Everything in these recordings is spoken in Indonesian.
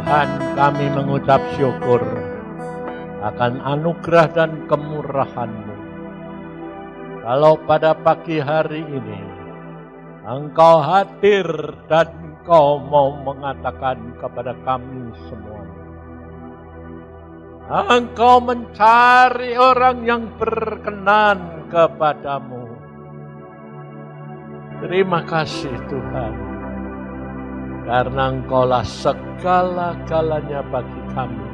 Tuhan, kami mengucap syukur akan anugerah dan kemurahan-Mu. Kalau pada pagi hari ini Engkau hadir dan Engkau mau mengatakan kepada kami semua, Engkau mencari orang yang berkenan kepadamu. Terima kasih Tuhan, karena Engkaulah segala-galanya bagi kami.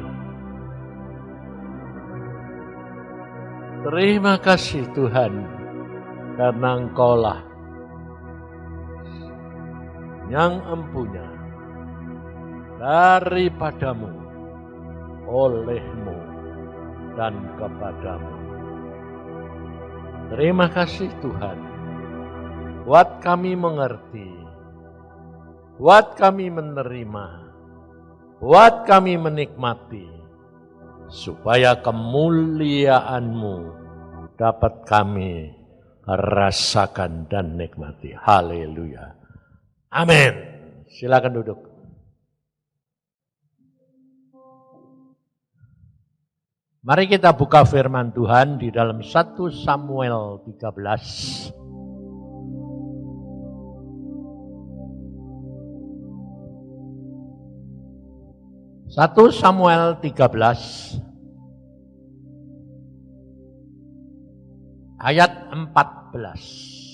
Terima kasih Tuhan, karena Engkaulah yang empunya daripadamu, olehmu, dan kepadamu. Terima kasih Tuhan, buat kami mengerti, buat kami menerima, buat kami menikmati, supaya kemuliaan-Mu dapat kami rasakan dan nikmati. Haleluya. Amin. Silakan duduk. Mari kita buka firman Tuhan di dalam 1 Samuel 13. 1 Samuel 13 ayat 14.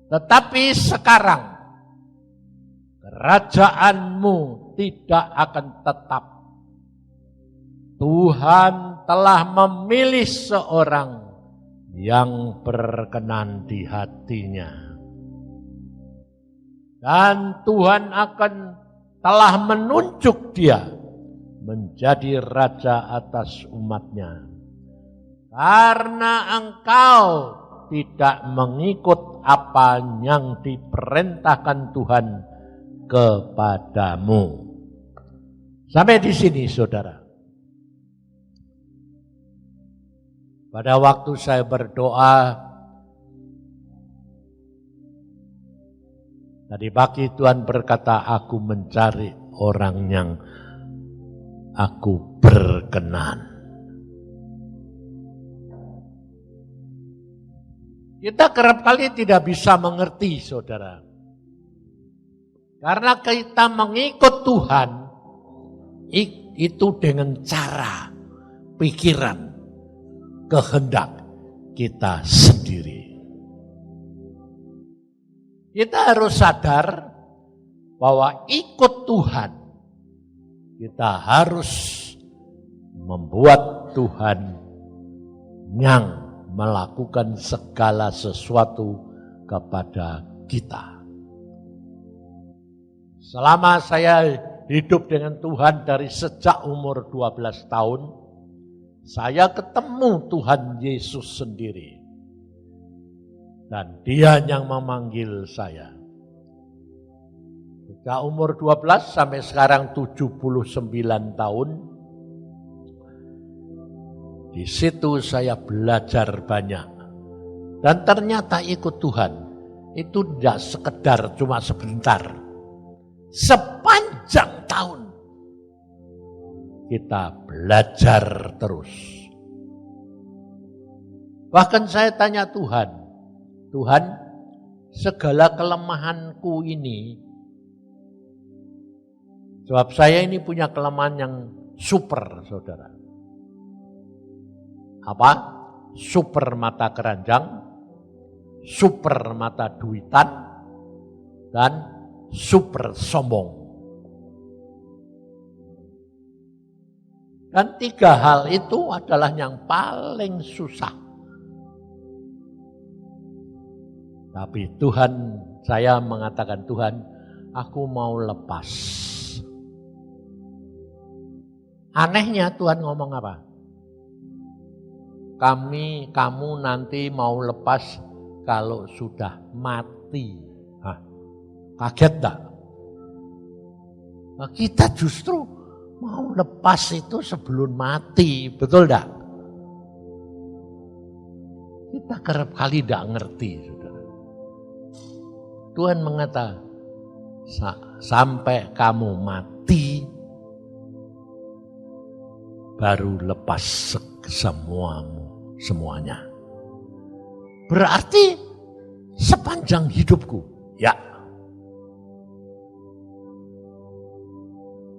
Tetapi sekarang kerajaanmu tidak akan tetap. Tuhan telah memilih seorang yang berkenan di hatinya. Dan Tuhan telah menunjuk dia menjadi raja atas umatnya. Karena engkau tidak mengikut apa yang diperintahkan Tuhan kepadamu. Sampai di sini saudara. Pada waktu saya berdoa, tadi pagi Tuhan berkata, aku mencari orang yang aku berkenan. Kita kerap kali tidak bisa mengerti, saudara. Karena kita mengikut Tuhan, itu dengan cara, pikiran, kehendak kita sendiri. Kita harus sadar bahwa ikut Tuhan, kita harus membuat Tuhan yang melakukan segala sesuatu kepada kita. Selama saya hidup dengan Tuhan dari sejak umur 12 tahun, saya ketemu Tuhan Yesus sendiri. Dan Dia yang memanggil saya. Sejak umur 12 sampai sekarang 79 tahun. Di situ saya belajar banyak. Dan ternyata ikut Tuhan itu tidak sekedar cuma sebentar. Sepanjang tahun kita belajar terus. Bahkan saya tanya Tuhan, Tuhan, segala kelemahanku ini, sebab saya ini punya kelemahan yang super, saudara. Apa? Super mata keranjang, super mata duitan, dan super sombong. Dan 3 hal itu adalah yang paling susah. Tapi Tuhan, saya mengatakan, Tuhan, aku mau lepas. Anehnya Tuhan ngomong apa? Kamu nanti mau lepas kalau sudah mati. Hah, kaget tak? Nah, kita justru mau lepas itu sebelum mati, betul tak? Kita kerap kali tidak ngerti, saudara. Tuhan mengatakan, sampai kamu mati, baru lepas semuanya. Berarti sepanjang hidupku, ya.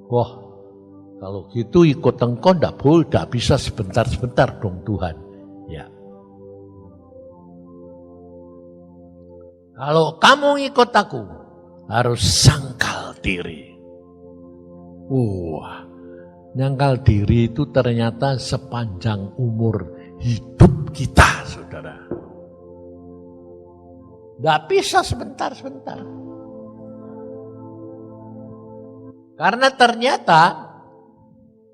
Wah, kalau gitu ikut engkau tidak bisa sebentar-sebentar dong Tuhan. Ya. Kalau kamu ikut aku, harus sangkal diri. Wah, nyangkal diri itu ternyata sepanjang umur hidup kita, saudara. Tidak bisa sebentar-sebentar. Karena ternyata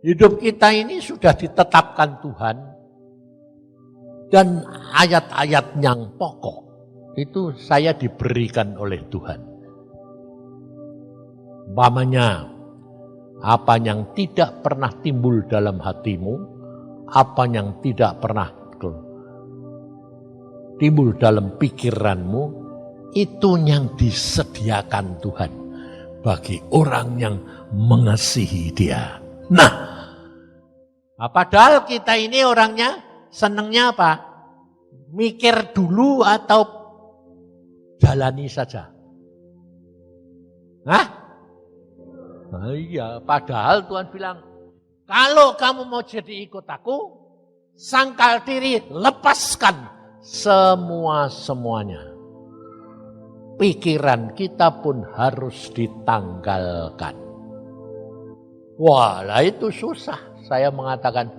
hidup kita ini sudah ditetapkan Tuhan. Dan ayat-ayat yang pokok itu saya diberikan oleh Tuhan. Umpamanya, apa yang tidak pernah timbul dalam hatimu, apa yang tidak pernah timbul dalam pikiranmu, itu yang disediakan Tuhan bagi orang yang mengasihi Dia. Nah, padahal kita ini orangnya senangnya apa? Mikir dulu atau jalani saja? Hah? Nah, iya, padahal Tuhan bilang, kalau kamu mau jadi ikut aku, sangkal diri, lepaskan semuanya. Pikiran kita pun harus ditanggalkan. Wah, lah itu susah. Saya mengatakan,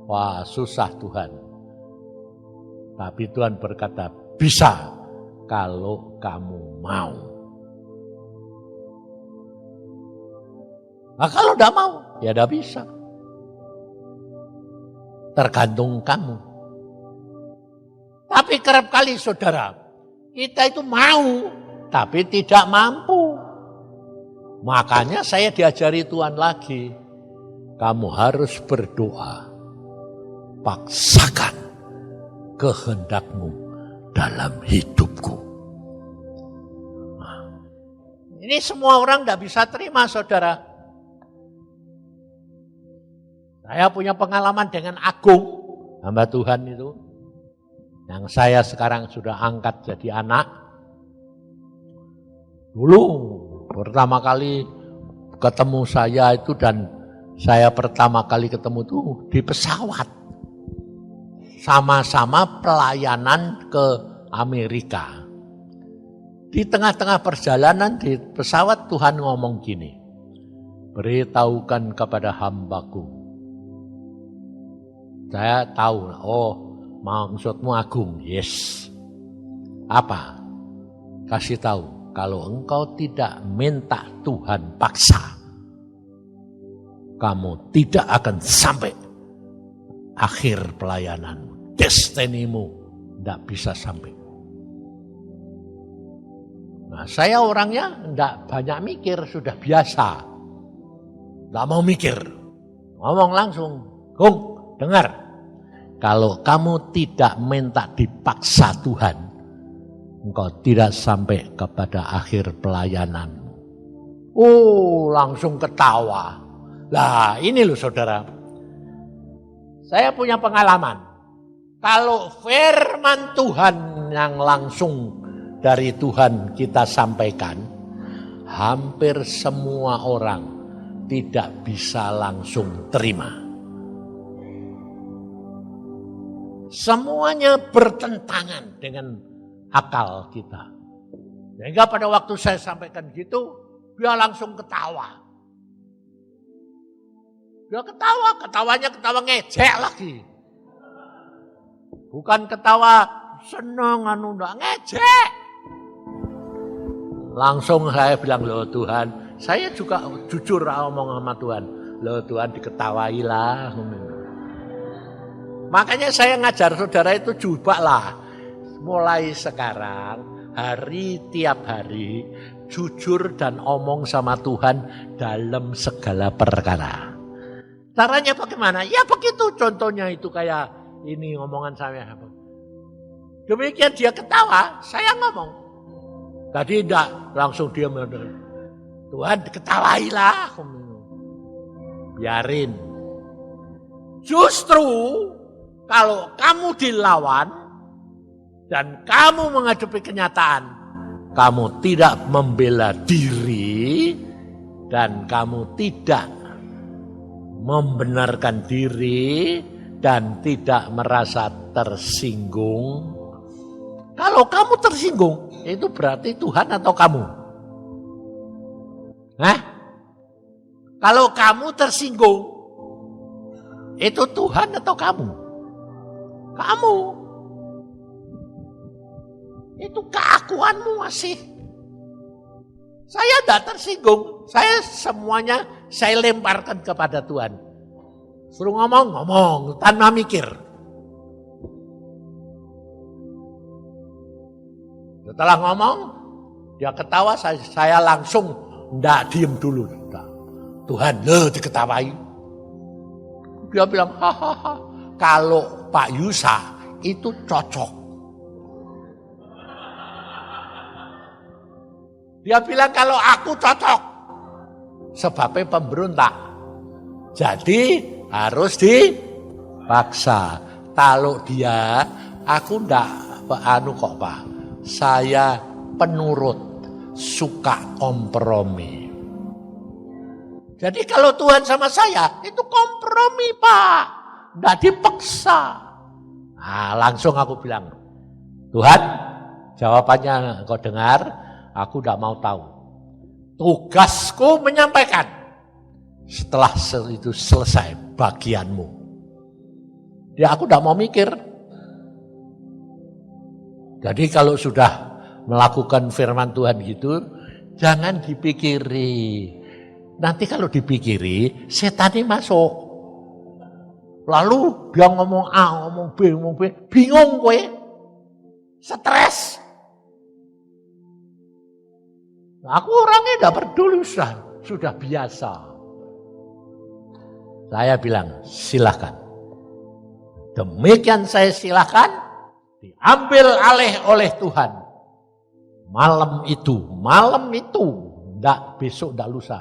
wah susah Tuhan. Tapi Tuhan berkata, bisa kalau kamu mau. Nah kalau tidak mau, ya tidak bisa. Tergantung kamu. Tapi kerap kali saudara, kita itu mau, tapi tidak mampu. Makanya saya diajari Tuhan lagi, kamu harus berdoa, paksakan kehendakmu dalam hidupku. Nah, ini semua orang tidak bisa terima saudara. Saya punya pengalaman dengan Agung, hamba Tuhan itu, yang saya sekarang sudah angkat jadi anak. Dulu pertama kali ketemu saya itu, dan saya pertama kali ketemu itu di pesawat. Sama-sama pelayanan ke Amerika. Di tengah-tengah perjalanan di pesawat Tuhan ngomong gini, beritahukan kepada hambaku. Saya tahu, oh maksudmu Agung, yes. Apa? Kasih tahu, kalau engkau tidak minta Tuhan paksa, kamu tidak akan sampai akhir pelayananmu. Destinimu tidak bisa sampai. Nah saya orangnya tidak banyak mikir, sudah biasa. Tidak mau mikir, ngomong langsung, Gung. Dengar, kalau kamu tidak minta dipaksa Tuhan, engkau tidak sampai kepada akhir pelayananmu. Oh, langsung ketawa. Lah ini loh saudara, saya punya pengalaman. Kalau firman Tuhan yang langsung dari Tuhan kita sampaikan, hampir semua orang tidak bisa langsung terima. Semuanya bertentangan dengan akal kita. Sehingga pada waktu saya sampaikan gitu, dia langsung ketawa. Dia ketawa, ketawanya ketawa ngejek lagi. Bukan ketawa seneng, enggak, ngejek. Langsung saya bilang, loh Tuhan, saya juga jujur ngomong sama Tuhan. Loh Tuhan, diketawailah. Makanya saya ngajar saudara itu cobalah mulai sekarang tiap hari jujur dan omong sama Tuhan dalam segala perkara. Caranya bagaimana? Ya begitu, contohnya itu kayak ini omongan saya. Demikian dia ketawa, saya ngomong. Tadi tidak langsung dia Tuhan ketawailah. Biarin. Justru kalau kamu dilawan dan kamu menghadapi kenyataan, kamu tidak membela diri dan kamu tidak membenarkan diri dan tidak merasa tersinggung. Kalau kamu tersinggung, itu berarti Tuhan atau kamu? Kalau kamu tersinggung, itu Tuhan atau kamu? Kamu. Itu keakuanmu masih. Saya tidak tersinggung. Saya semuanya saya lemparkan kepada Tuhan. Suruh ngomong tanpa mikir. Setelah ngomong, dia ketawa, saya langsung tidak diem dulu. Tuhan, diketawai. Dia bilang, hahaha, kalau Pak Yusa itu cocok. Dia bilang kalau aku cocok. Sebabnya pemberontak. Jadi harus dipaksa. Kalau dia, aku ndak kok Pak. Saya penurut, suka kompromi. Jadi kalau Tuhan sama saya, itu kompromi Pak. Nggak dipaksa. Nah, langsung aku bilang, Tuhan, jawabannya kau dengar, aku nggak mau tahu. Tugasku menyampaikan. Setelah itu selesai bagianmu. Ya aku nggak mau mikir. Jadi kalau sudah melakukan firman Tuhan gitu, jangan dipikiri. Nanti kalau dipikiri, setan ini masuk. Lalu dia ngomong A, ngomong B, bingung gue. Stres. Aku orangnya tidak peduli, sudah biasa. Saya bilang, silakan. Demikian saya silakan, diambil alih oleh Tuhan. Malam itu, enggak besok, enggak lusa.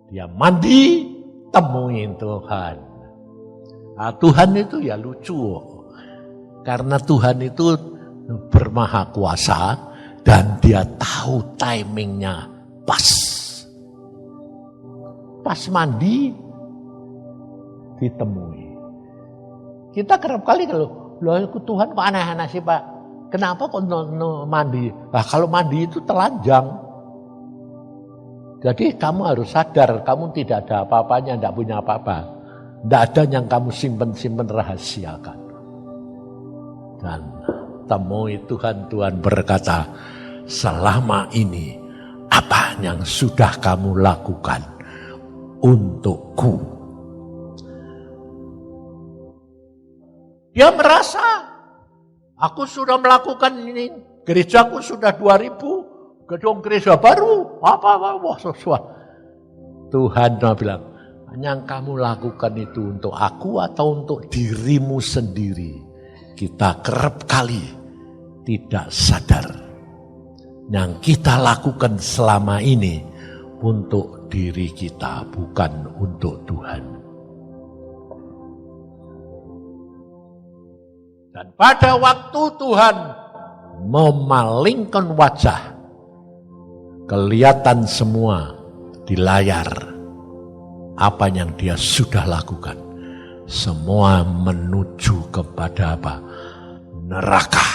Dia mandi, temuin Tuhan. Nah, Tuhan itu ya lucu. Karena Tuhan itu bermaha kuasa dan dia tahu timingnya pas. Pas mandi, ditemui. Kita kerap kali kalau, Tuhan kok aneh-aneh sih Pak. Kenapa kok mandi? Nah, kalau mandi itu telanjang. Jadi kamu harus sadar, kamu tidak ada apa-apanya, tidak punya apa-apa. Tidak ada yang kamu simpen-simpen rahasiakan. Dan temui Tuhan, Tuhan berkata, selama ini apa yang sudah kamu lakukan untukku? Dia merasa, aku sudah melakukan ini, gerejaku sudah 2000, gedung gereja baru, wah sesuatu. Tuhan bilang, yang kamu lakukan itu untuk aku atau untuk dirimu sendiri? Kita kerap kali tidak sadar. Yang kita lakukan selama ini untuk diri kita, bukan untuk Tuhan. Dan pada waktu Tuhan memalingkan wajah, kelihatan semua di layar apa yang dia sudah lakukan. Semua menuju kepada apa? Neraka.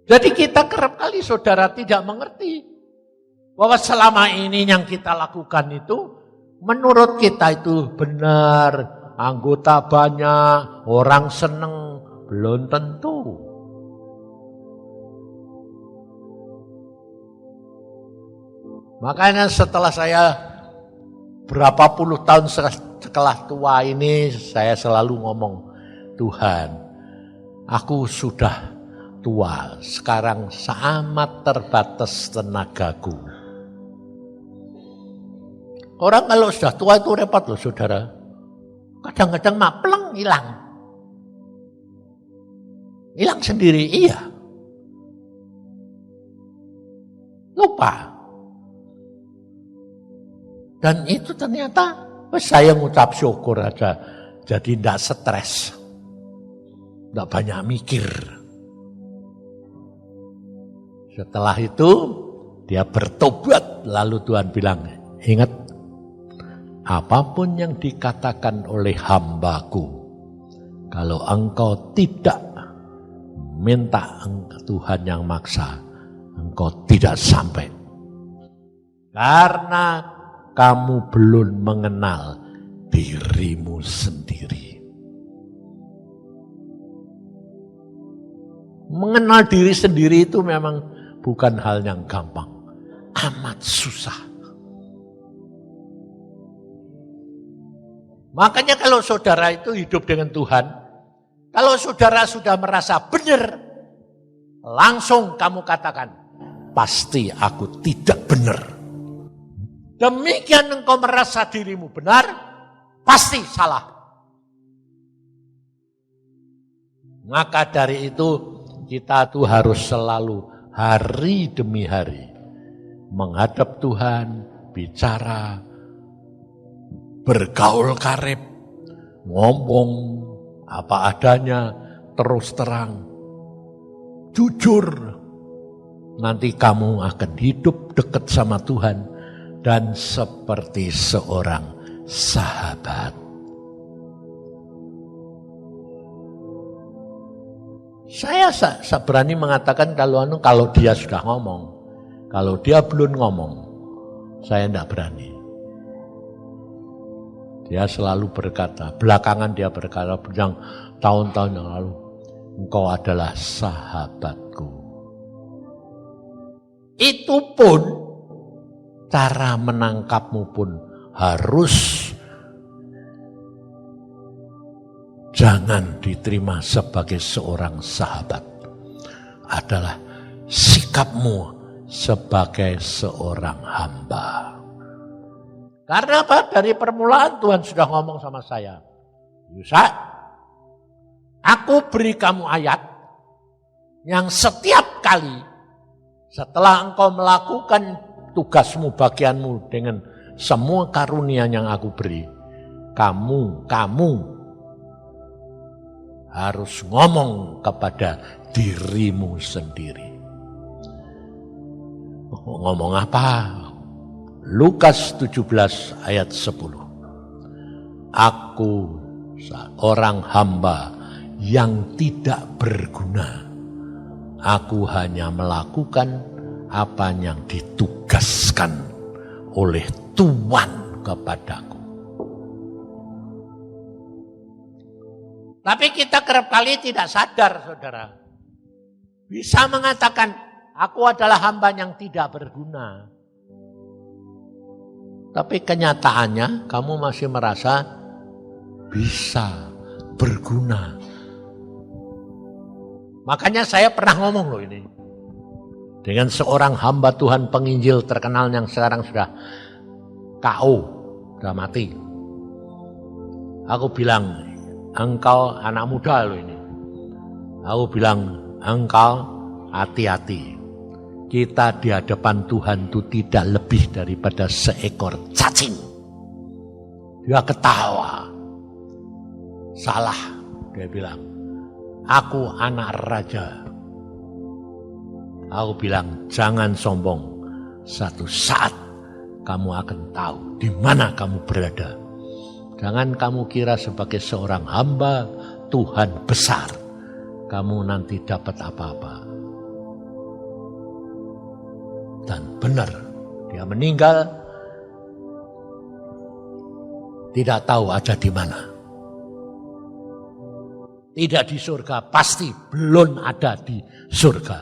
Jadi kita kerap kali saudara tidak mengerti bahwa selama ini yang kita lakukan itu menurut kita itu benar, anggota banyak, orang seneng, belum tentu. Makanya setelah saya berapa puluh tahun setelah tua ini, saya selalu ngomong, Tuhan, aku sudah tua, sekarang sangat terbatas tenagaku. Orang kalau sudah tua itu repot loh saudara. Kadang-kadang mapleng hilang. Hilang sendiri, iya. apa. Dan itu ternyata saya ngucap syukur aja. Jadi tidak stres. Tidak banyak mikir. Setelah itu dia bertobat. Lalu Tuhan bilang, ingat, apapun yang dikatakan oleh hambaku, kalau engkau tidak minta Tuhan yang maksa, engkau tidak sampai. Karena kamu belum mengenal dirimu sendiri. Mengenal diri sendiri itu memang bukan hal yang gampang. Amat susah. Makanya kalau saudara itu hidup dengan Tuhan, kalau saudara sudah merasa benar, langsung kamu katakan, pasti aku tidak benar. Demikian engkau merasa dirimu benar, pasti salah. Maka dari itu kita tuh harus selalu hari demi hari menghadap Tuhan, bicara, bergaul karib, ngomong apa adanya, terus terang, jujur. Nanti kamu akan hidup dekat sama Tuhan dan seperti seorang sahabat. Saya berani mengatakan kalau dia sudah ngomong, kalau dia belum ngomong, saya tidak berani. Dia selalu berkata, belakangan dia berkata, yang tahun-tahun yang lalu, engkau adalah sahabatku. Itu pun, cara menangkapmu pun harus jangan diterima sebagai seorang sahabat. Adalah sikapmu sebagai seorang hamba. Karena apa? Dari permulaan Tuhan sudah ngomong sama saya. Yusa, aku beri kamu ayat yang setiap kali setelah engkau melakukan tugasmu, bagianmu dengan semua karunia yang aku beri, kamu harus ngomong kepada dirimu sendiri. Ngomong apa? Lukas 17 ayat 10. Aku seorang hamba yang tidak berguna. Aku hanya melakukan apa yang ditugaskan oleh Tuhan kepadaku. Tapi kita kerap kali tidak sadar, saudara. Bisa mengatakan, aku adalah hamba yang tidak berguna. Tapi kenyataannya kamu masih merasa bisa berguna. Makanya saya pernah ngomong loh ini. Dengan seorang hamba Tuhan penginjil terkenal yang sekarang sudah KO, sudah mati. Aku bilang, engkau anak muda loh ini. Aku bilang, engkau hati-hati. Kita di hadapan Tuhan itu tidak lebih daripada seekor cacing. Dia ketawa. Salah, dia bilang. Aku anak raja. Aku bilang, jangan sombong. Satu saat kamu akan tahu di mana kamu berada. Jangan kamu kira sebagai seorang hamba Tuhan besar, kamu nanti dapat apa-apa. Dan benar, dia meninggal, tidak tahu ada di mana. Tidak di surga, pasti belum ada di surga.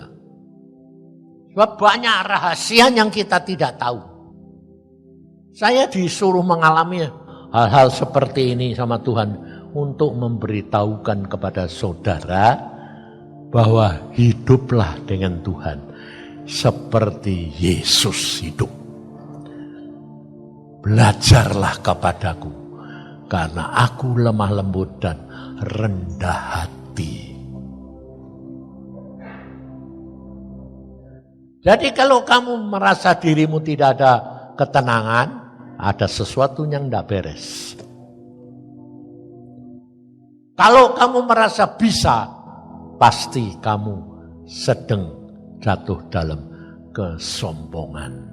Sebab banyak rahasia yang kita tidak tahu. Saya disuruh mengalami hal-hal seperti ini sama Tuhan untuk memberitahukan kepada saudara bahwa hiduplah dengan Tuhan seperti Yesus hidup. Belajarlah kepadaku karena aku lemah lembut dan rendah hati. Jadi kalau kamu merasa dirimu tidak ada ketenangan, ada sesuatu yang tidak beres. Kalau kamu merasa bisa, pasti kamu sedang jatuh dalam kesombongan.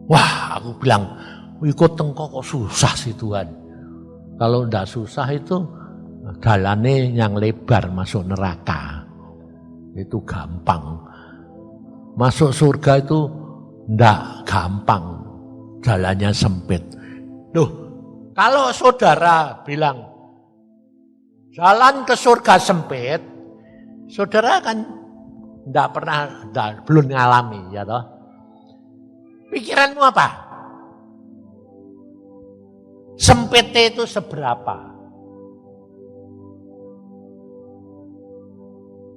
Wah, aku bilang, ikut tengkok kok susah sih Tuhan. Kalau tidak susah itu jalannya yang lebar masuk neraka. Itu gampang. Masuk surga itu tidak gampang. Jalannya sempit. Loh, kalau saudara bilang jalan ke surga sempit, saudara kan belum ngalami, ya toh? Pikiranmu apa? Sempitnya itu seberapa?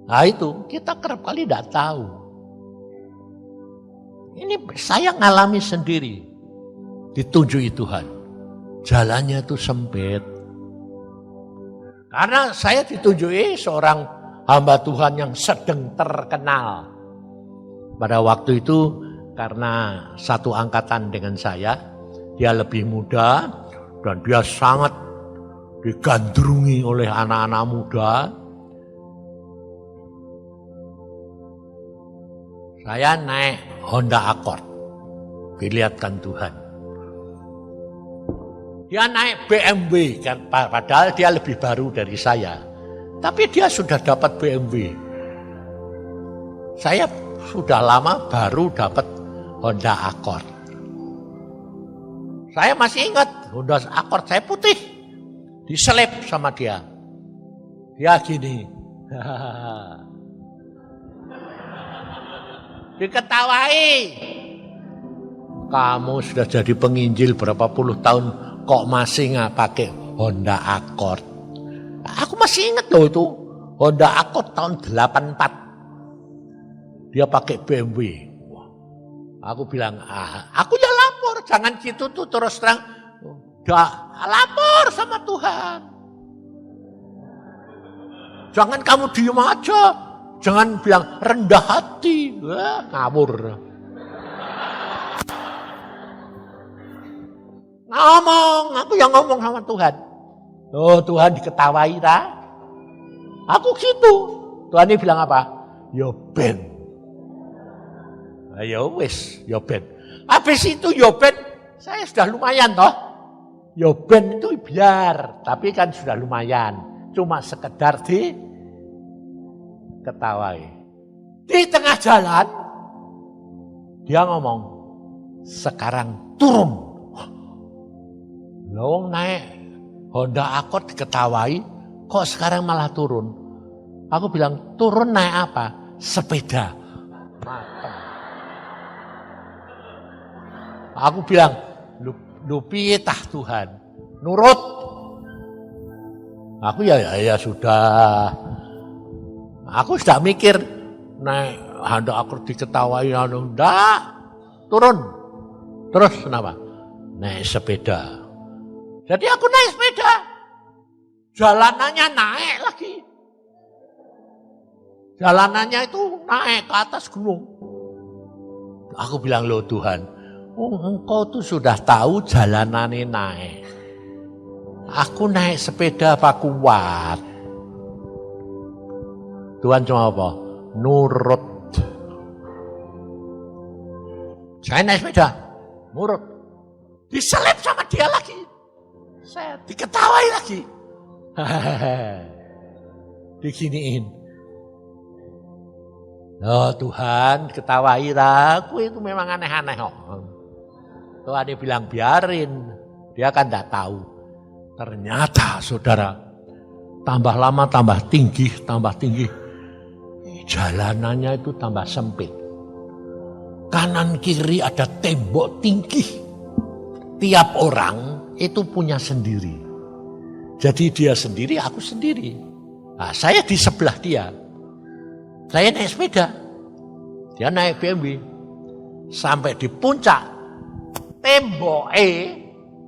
Nah itu kita kerap kali tidak tahu. Ini saya ngalami sendiri. Ditunjuki Tuhan. Jalannya itu sempit. Karena saya ditunjuki seorang hamba Tuhan yang sedang terkenal. Pada waktu itu karena satu angkatan dengan saya, dia lebih muda dan dia sangat digandrungi oleh anak-anak muda. Saya naik Honda Accord, dilihatkan Tuhan. Dia naik BMW, kan, padahal dia lebih baru dari saya. Tapi dia sudah dapat BMW. Saya sudah lama baru dapat Honda Accord. Saya masih ingat Honda Accord saya putih. Diselip sama dia. Dia gini. Diketawai. Kamu sudah jadi penginjil berapa puluh tahun kok masih nggak pakai Honda Accord? Aku masih ingat loh itu Honda Accord tahun 84. Dia pakai BMW. Aku bilang, aku ya lapor, jangan gitu tuh terus terang. Udah lapor sama Tuhan. Jangan kamu diem aja. Jangan bilang rendah hati. Wah, ngawur. Ngomong, aku yang ngomong sama Tuhan. Oh Tuhan diketawai tak? Aku gitu. Tuhan ini bilang apa? Yo ben. Ayo wis, yo ben. Habis itu yo ben, saya sudah lumayan toh. Yo ben itu biar, tapi kan sudah lumayan. Cuma sekedar diketawai. Di tengah jalan, dia ngomong, sekarang turun. Lawang naik Honda Accord diketawai, kok sekarang malah turun? Aku bilang, turun naik apa? Sepeda. Mateng. Aku bilang, lu piye tah Tuhan? Nurut. Aku ya sudah. Aku sudah mikir, naik Honda Accord diketawai, enggak, turun. Terus kenapa? Naik sepeda. Jadi aku naik sepeda. Jalanannya naik lagi. Jalanannya itu naik ke atas gunung. Aku bilang, loh Tuhan, engkau tuh sudah tahu jalanannya naik. Aku naik sepeda apa kuat? Tuhan cuma apa? Nurut. Saya naik sepeda, nurut. Diselip sama dia lagi. Saya diketawai lagi. Diginiin. Oh Tuhan, ketawai aku itu memang aneh-aneh kok. Tuhan dia bilang biarin, dia kan tidak tahu. Ternyata saudara, tambah lama tambah tinggi. Jalanannya itu tambah sempit. Kanan kiri ada tembok tinggi. Tiap orang itu punya sendiri. Jadi dia sendiri, aku sendiri. Nah, saya di sebelah dia. Saya naik sepeda, dia naik BMW, sampai di puncak, tembok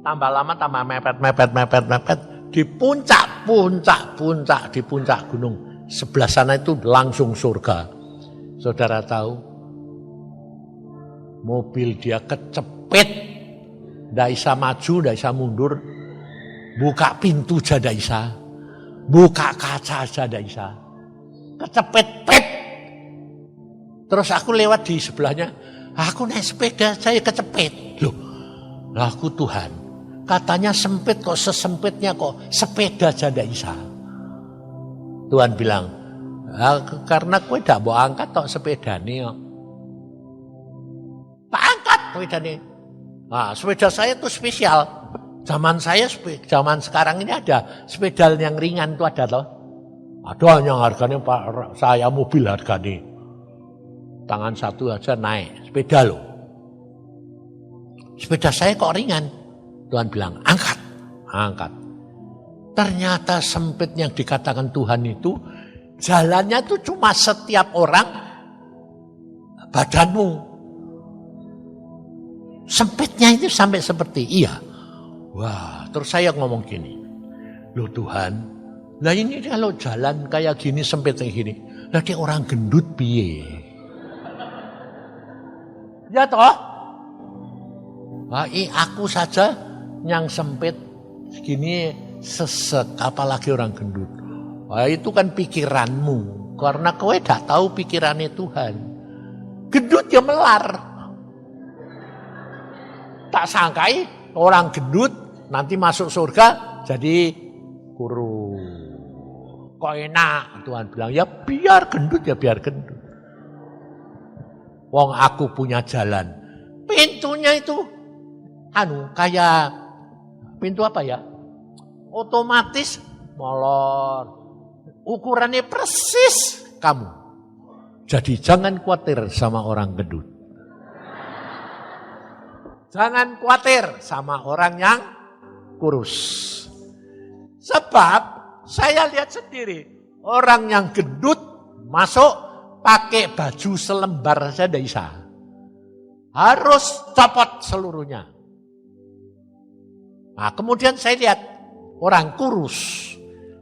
tambah lama tambah mepet, di puncak, di puncak gunung, sebelah sana itu langsung surga. Saudara tahu, Mobil dia kecepet, ndak bisa maju, ndak bisa mundur. Buka pintu aja ndak bisa. Buka kaca aja ndak bisa. Kecepet, pet. Terus aku lewat di sebelahnya, aku naik sepeda, saya kecepet. Loh, lah aku Tuhan, katanya sempit kok sesempitnya kok sepeda aja ndak bisa. Tuhan bilang, karena kowe ndak mbok angkat tok sepedane kok. Tak angkat sepedane. Nah, sepeda saya itu spesial. Zaman sekarang ini ada sepeda yang ringan itu ada toh. Ada yang harganya saya mobil harganya. Tangan satu aja naik sepeda loh. Sepeda saya kok ringan. Tuhan bilang angkat, angkat. Ternyata sempit yang dikatakan Tuhan itu jalannya tuh cuma setiap orang badanmu. Sempitnya itu sampai seperti iya. Wah, terus saya ngomong gini. Loh Tuhan, lah ini kalau jalan kayak gini sempit kayak gini. Lah dia orang gendut piye? Ya toh? Wah, aku saja yang sempit segini sesek, apalagi orang gendut. Wah, itu kan pikiranmu. Karena kowe gak tahu pikirannya Tuhan. Gendut ya melar. Tak sangkai orang gendut nanti masuk surga jadi guru. Kok enak? Tuhan bilang, ya biar gendut ya biar gendut. Wong aku punya jalan. Pintunya itu kayak pintu apa ya? Otomatis molor. Ukurannya persis kamu. Jadi jangan khawatir sama orang gendut. Jangan khawatir sama orang yang kurus. Sebab saya lihat sendiri. Orang yang gendut masuk pakai baju selembar saja tidak bisa. Harus copot seluruhnya. Nah, kemudian saya lihat orang kurus.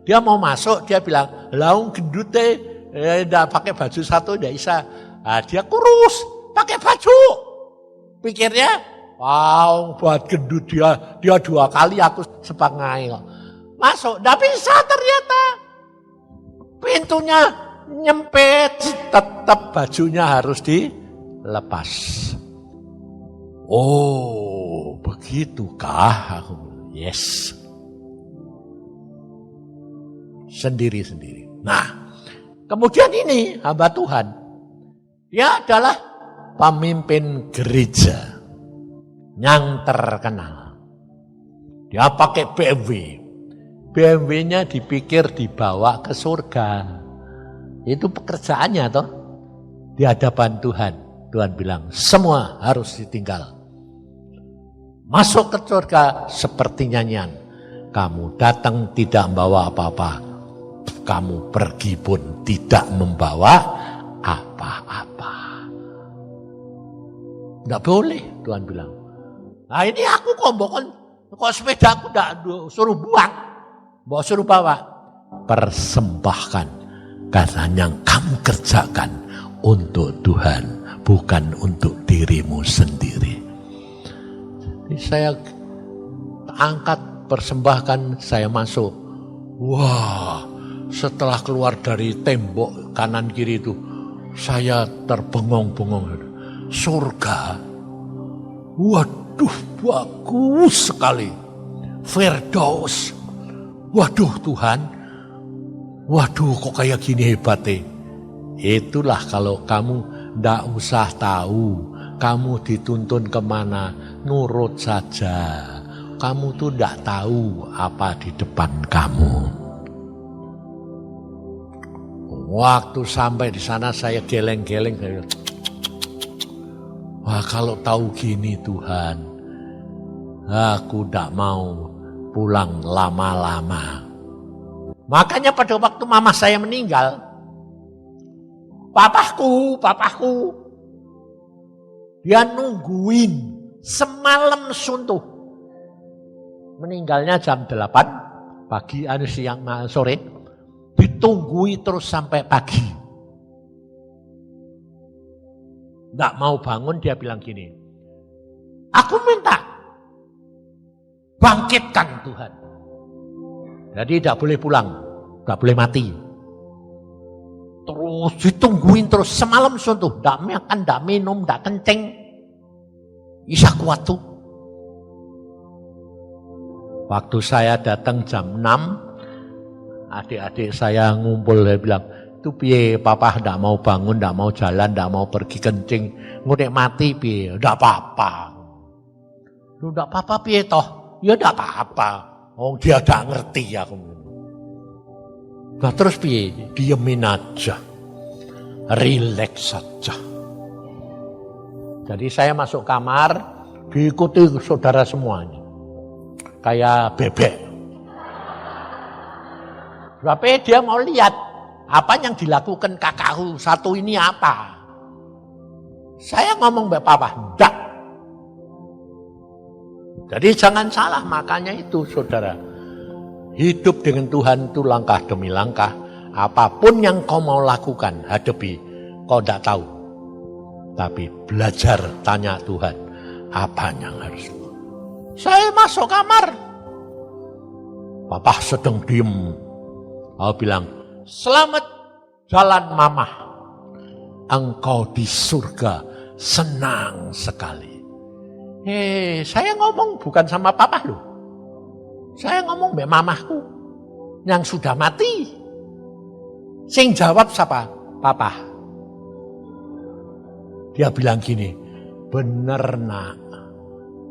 Dia mau masuk, dia bilang, laung gendut tidak pakai baju satu tidak bisa. Nah, dia kurus, pakai baju. Pikirnya, wow, buat gendut dia 2 kali aku sepangai kok. Masuk, tidak bisa ternyata. Pintunya nyempit, tetap bajunya harus dilepas. Oh, begitukah? Yes. Sendiri-sendiri. Nah, kemudian ini hamba Tuhan. Dia adalah pemimpin gereja yang terkenal. Dia pakai BMW. BMW-nya dipikir dibawa ke surga. Itu pekerjaannya toh. Di hadapan Tuhan. Tuhan bilang, semua harus ditinggal. Masuk ke surga seperti nyanyian. Kamu datang tidak membawa apa-apa. Kamu pergi pun tidak membawa apa-apa. Tidak boleh, Tuhan bilang. Nah ini aku kok sepeda aku tidak suruh buang. Mau suruh bawa. Persembahkan. Karena yang kamu kerjakan untuk Tuhan. Bukan untuk dirimu sendiri. Jadi saya angkat, persembahkan, saya masuk. Wah, setelah keluar dari tembok kanan kiri itu, saya terbengong-bengong. Surga, waduh bagus sekali. Firdaus, waduh Tuhan, waduh kok kayak gini hebatnya. Itulah kalau kamu ndak usah tahu, kamu dituntun kemana, nurut saja. Kamu tuh ndak tahu apa di depan kamu. Waktu sampai di sana saya geleng-geleng. Wah kalau tahu gini Tuhan, aku ndak mau pulang lama-lama. Makanya pada waktu mama saya meninggal, papaku, dia nungguin semalam suntuh. Meninggalnya jam 8 pagi, siang, sore. Ditunggui terus sampai pagi. nggak mau bangun, dia bilang gini, aku minta bangkitkan Tuhan. Jadi tidak boleh pulang, nggak boleh mati. Terus ditungguin terus semalam suntuh, ndak makan, ndak minum, ndak kencing, isa kuat tuh. Waktu saya datang jam 6, adik-adik saya ngumpul, dia bilang, itu piye papa ndak mau bangun, ndak mau jalan, ndak mau pergi kencing, ngunek mati piye, ndak apa-apa. Lu ndak apa-apa piye toh? Ya ndak apa-apa. Oh dia ndak ngerti aku. Nah terus piye? Diemin aja. Rileks saja. Jadi saya masuk kamar, diikuti saudara semuanya. Kayak bebek. Tapi dia mau lihat apa yang dilakukan kakakku satu ini apa. Saya ngomong mbak papa, enggak. Jadi jangan salah, makanya itu saudara. Hidup dengan Tuhan itu langkah demi langkah. Apapun yang kau mau lakukan, hadapi. Kau tidak tahu. Tapi belajar tanya Tuhan, apa yang harus. Saya masuk kamar. Papa sedang diem. Aku bilang, selamat jalan mama. Engkau di surga senang sekali. Saya ngomong bukan sama papa loh. Saya ngomong sama mamahku yang sudah mati. Sing jawab siapa? Papa. Dia bilang gini, bener nak,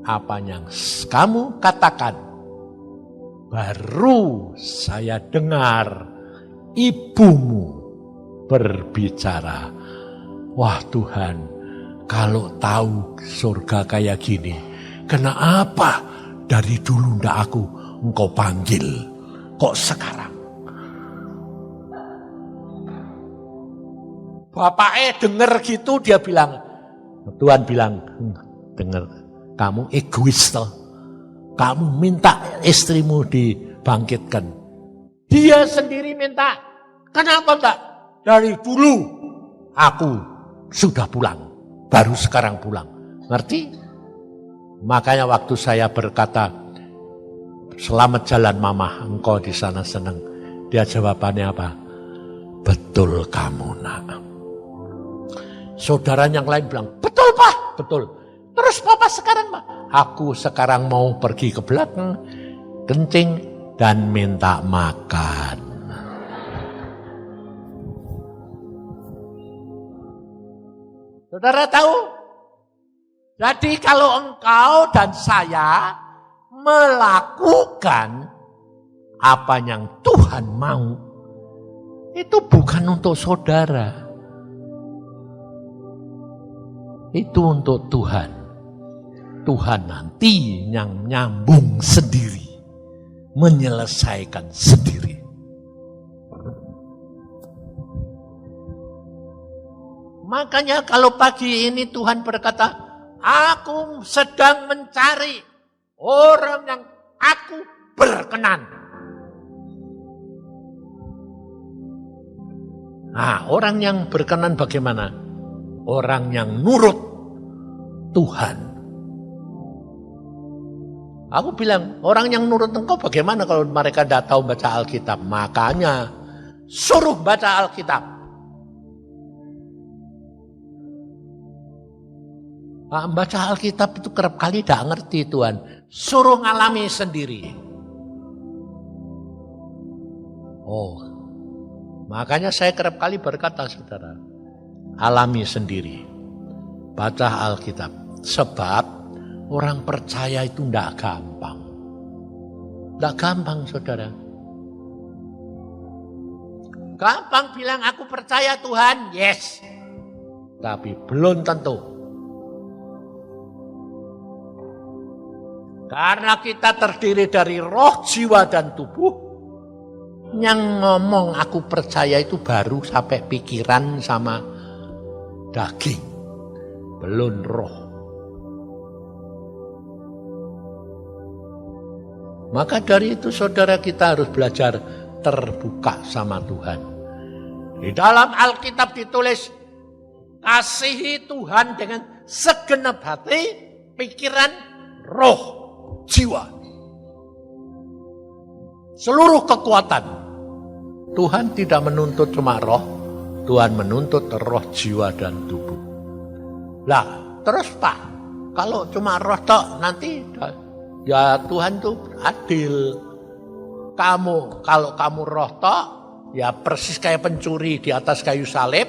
apa yang kamu katakan. Baru saya dengar ibumu berbicara. Wah Tuhan, kalau tahu surga kayak gini, kenapa dari dulu ndak engkau panggil, kok sekarang? Bapaknya denger gitu, dia bilang, Tuhan bilang, denger, kamu egois toh. Kamu minta istrimu dibangkitkan. Dia sendiri minta. Kenapa enggak? Dari dulu aku sudah pulang. Baru sekarang pulang. Ngerti? Makanya waktu saya berkata, selamat jalan mama, engkau di sana senang. Dia jawabannya apa? Betul kamu nak. Saudara yang lain bilang, betul pak, betul. Terus papa sekarang pak? Aku sekarang mau pergi ke belakang, kencing, dan minta makan. Saudara tahu? Jadi kalau engkau dan saya melakukan apa yang Tuhan mau, itu bukan untuk saudara. Itu untuk Tuhan. Tuhan nanti yang nyambung sendiri, menyelesaikan sendiri. Makanya kalau pagi ini Tuhan berkata, aku sedang mencari orang yang aku berkenan. Nah, orang yang berkenan bagaimana? Orang yang nurut Tuhan. Aku bilang, orang yang nurut engkau bagaimana kalau mereka tidak tahu baca Alkitab? Makanya suruh baca Alkitab. Baca Alkitab itu kerap kali tidak ngerti Tuhan. Suruh ngalami sendiri. Oh, makanya saya kerap kali berkata saudara, alami sendiri. Baca Alkitab. Sebab orang percaya itu tidak gampang. Tidak gampang saudara. Gampang bilang aku percaya Tuhan, yes. Tapi belum tentu. Karena kita terdiri dari roh, jiwa, dan tubuh. Yang ngomong aku percaya itu baru sampai pikiran sama daging. Belum roh. Maka dari itu saudara kita harus belajar terbuka sama Tuhan. Di dalam Alkitab ditulis, Kasihi Tuhan dengan segenap hati, pikiran, roh, jiwa. Seluruh kekuatan. Tuhan tidak menuntut cuma roh, Tuhan menuntut roh, jiwa, dan tubuh. Lah, terus Pak, kalau cuma roh tok nanti ya Tuhan tuh adil. Kalau kamu roh tok, ya persis kayak pencuri di atas kayu salib.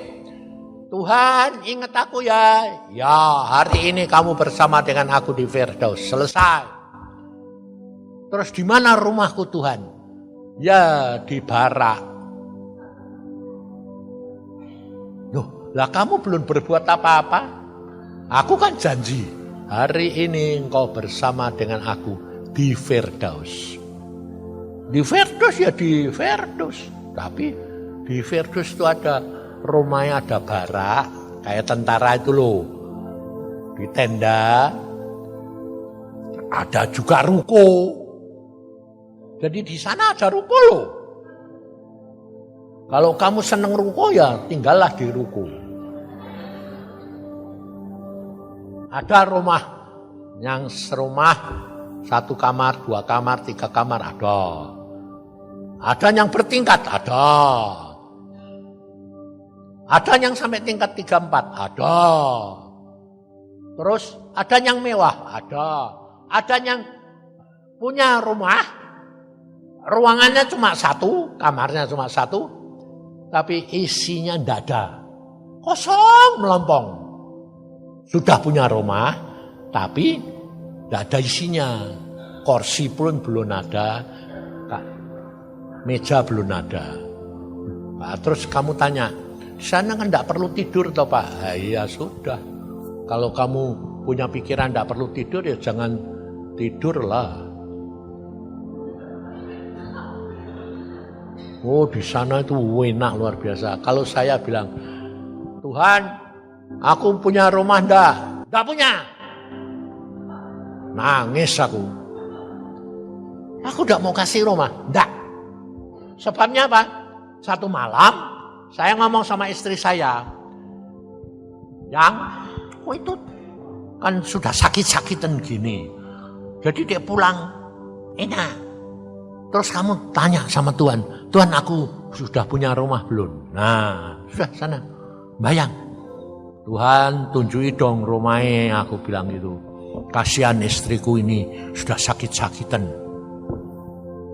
Tuhan ingat aku ya. Ya hari ini kamu bersama dengan aku di Firdaus. Selesai. Terus di mana rumahku Tuhan? Ya di barak. Loh, lah kamu belum berbuat apa-apa? Aku kan janji. Hari ini engkau bersama dengan aku di Firdaus. Di Firdaus ya di Firdaus. Tapi di Firdaus itu ada rumahnya, ada barak. Kayak tentara itu loh. Di tenda. Ada juga ruko. Jadi di sana ada ruko loh. Kalau kamu seneng ruko ya tinggallah di ruko. Ada rumah yang serumah 1 kamar, 2 kamar, 3 kamar ada. Ada yang bertingkat ada. Ada yang sampai tingkat 3, 4 ada. Terus ada yang mewah ada. Ada yang punya rumah, ruangannya cuma 1, kamarnya cuma 1, tapi isinya tidak ada. Kosong melompong. Sudah punya rumah, tapi tidak ada isinya. Kursi pun belum ada, meja belum ada. Nah, terus kamu tanya, di sana kan tidak perlu tidur toh Pak? Iya sudah. Kalau kamu punya pikiran tidak perlu tidur ya jangan tidurlah. Oh di sana itu enak luar biasa. Kalau saya bilang, Tuhan, aku punya rumah enggak punya. Nangis aku. Aku enggak mau kasih rumah, enggak. Sebabnya apa? Satu malam saya ngomong sama istri saya, yang itu kan sudah sakit-sakitan gini. Jadi dia pulang enak. Terus kamu tanya sama Tuhan, Tuhan aku sudah punya rumah belum? Nah sudah sana, bayang. Tuhan tunjui dong rumahnya, aku bilang gitu. Kasihan istriku ini sudah sakit-sakitan.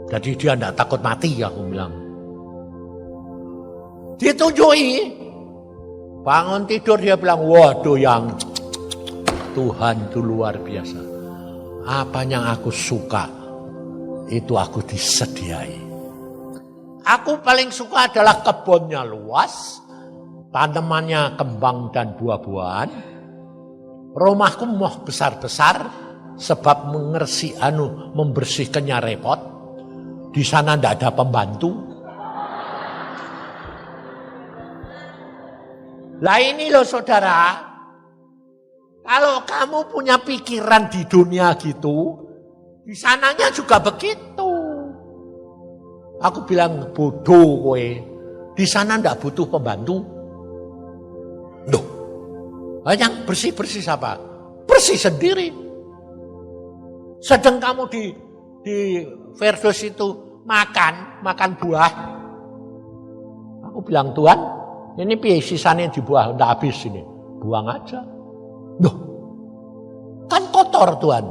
Jadi dia tidak takut mati, aku bilang. Ditunjui. Bangun tidur dia bilang, waduh yang Tuhan itu luar biasa. Apa yang aku suka, itu aku disediai. Aku paling suka adalah kebunnya luas, tanamannya kembang dan buah-buahan. Rumahku mau besar-besar sebab membersihkannya repot. Di sana tidak ada pembantu. Lah ini loh saudara, kalau kamu punya pikiran di dunia gitu, di sananya juga begitu. Aku bilang bodoh kowe, di sana ndak butuh pembantu. Loh, yang bersih-bersih siapa? Bersih sendiri. Sedang kamu di Firdaus itu makan buah. Aku bilang Tuhan, ini piye sisanya di buah ndak habis ini, buang aja. Loh, kan kotor Tuhan.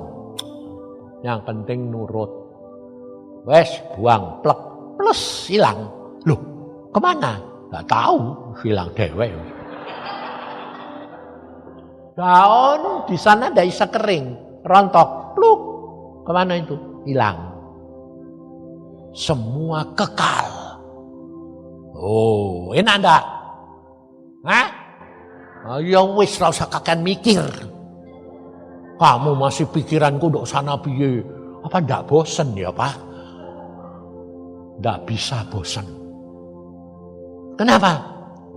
Yang penting nurut. Wes buang plek plus hilang. Loh, kemana? Gak tahu, hilang dewe. Daun di sana tidak bisa kering, rontok, pluk. Kemana itu? Hilang. Semua kekal. Oh, enak enggak? Hah? Ya wis ora usah kakean mikir. Kamu masih pikiranku dok sana piye? Apa ndak bosen ya, Pak? Ndak bisa bosen. Kenapa?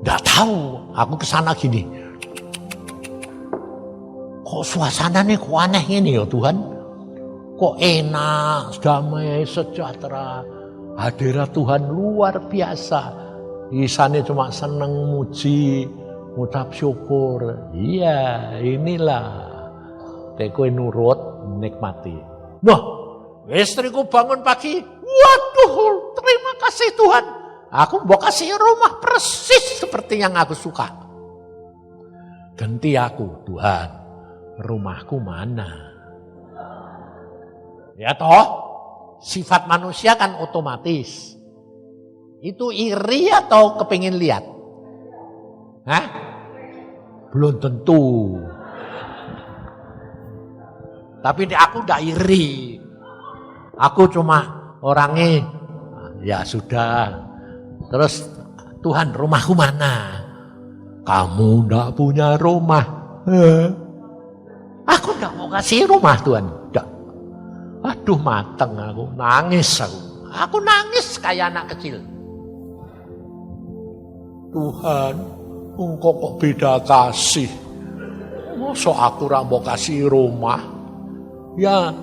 Ndak tahu. Aku kesana gini. Kok suasananya kok aneh ini ya Tuhan? Kok enak, damai, sejahtera. Hadirat Tuhan luar biasa. Di sana cuma seneng muji. ngucap syukur. Iya, inilah kowe nurut, nikmati. Nah, istriku bangun pagi. Waduh, terima kasih Tuhan. Aku mau kasih rumah persis seperti yang aku suka. Ganti aku, Tuhan. Rumahku mana? Ya toh, sifat manusia kan otomatis. Itu iri atau kepingin lihat? Hah? Belum tentu. Tapi aku tidak iri. Aku cuma orangnya, ya sudah. Terus, Tuhan rumahku mana? Kamu tidak punya rumah. Aku tidak mau kasih rumah Tuhan. Tidak. Aduh mateng aku, nangis aku. Aku nangis kayak anak kecil. Tuhan, engkau kok beda kasih. Masa aku tidak mau kasih rumah? Ya,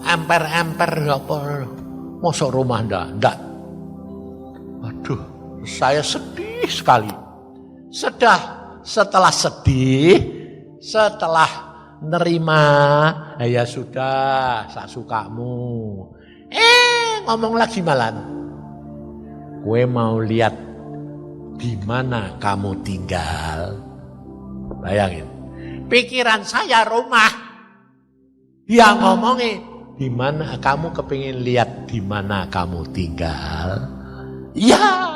emper-emper apa? Masa rumah ndak? Aduh, saya sedih sekali. Setelah sedih, setelah nerima, ya sudah, sak sukamu. Ngomong lagi malan. Gue mau lihat di mana kamu tinggal. Bayangin, pikiran saya rumah. Dia ngomongin, di mana kamu kepingin lihat di mana kamu tinggal? Ya.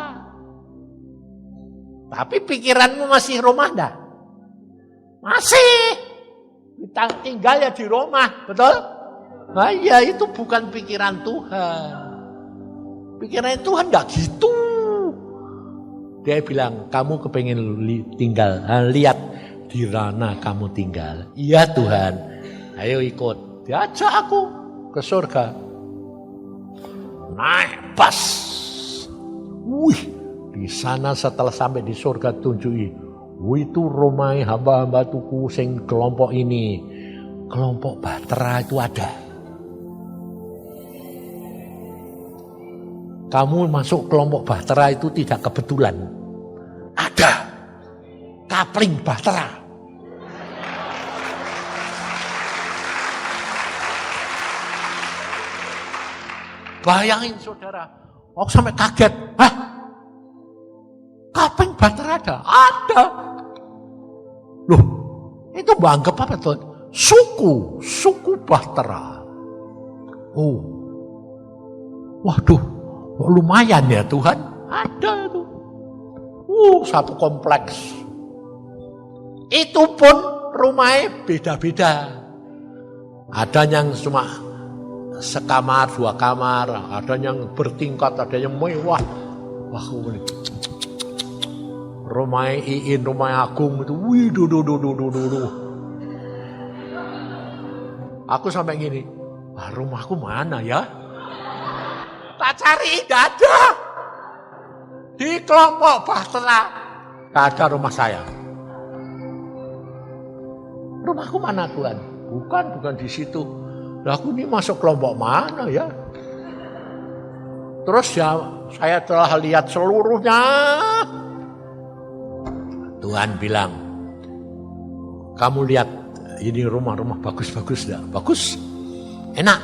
Tapi pikiranmu masih rumah enggak? Masih. Kita tinggal ya di rumah, betul? Nah ya itu bukan pikiran Tuhan. Pikiran Tuhan enggak gitu. Dia bilang, kamu kepingin tinggal, lihat di mana kamu tinggal. Iya Tuhan, ayo ikut. Diajak aku ke surga. Naik bus. Wih, di sana setelah sampai di surga tunjuki. Wih, itu rumah hamba-hamba tuku sing kelompok ini. Kelompok Bahtera itu ada. Kamu masuk kelompok Bahtera itu tidak kebetulan. Ada. Kapling Bahtera. Bayangin saudara, aku sampai kaget. Hah? Kapling Bahtera ada? Ada. Loh, itu anggap apa tuh? Suku Bahtera. Oh, waduh, lumayan ya Tuhan. Ada itu. Satu kompleks. Itu pun rumahnya beda-beda. Ada yang cuma sekamar, 2 kamar, ada yang bertingkat, ada yang mewah. Wah, ini. Rumah Iin, rumah Agung itu, wih, duh. Aku sampai gini, rumahku mana ya? Tak cari, tidak ada. Di kelompok Bahtera, tidak ada rumah saya. Rumahku mana Tuhan? Bukan di situ. Lah aku ini masuk kelompok mana ya? Terus ya saya telah lihat seluruhnya. Tuhan bilang, kamu lihat ini rumah-rumah bagus-bagus enggak? Bagus, enak.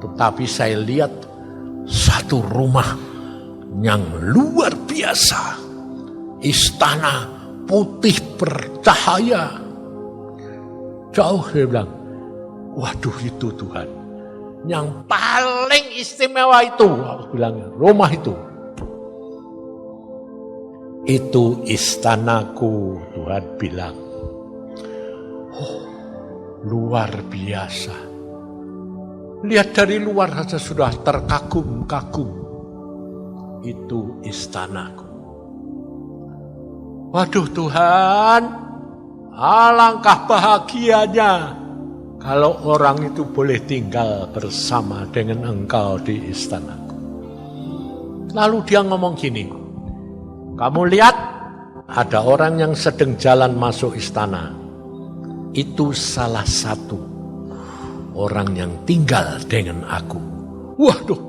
Tetapi saya lihat satu rumah yang luar biasa. Istana putih bercahaya. Jauh saya bilang, waduh itu Tuhan. Yang paling istimewa itu, aku bilang, rumah itu. Itu istanaku, Tuhan bilang. Oh, luar biasa. Lihat dari luar saja sudah terkagum-kagum. Itu istanaku. Waduh Tuhan, alangkah bahagianya kalau orang itu boleh tinggal bersama dengan Engkau di istanaku. Lalu dia ngomong gini, kamu lihat ada orang yang sedang jalan masuk istana. Itu salah satu orang yang tinggal dengan aku. Waduh,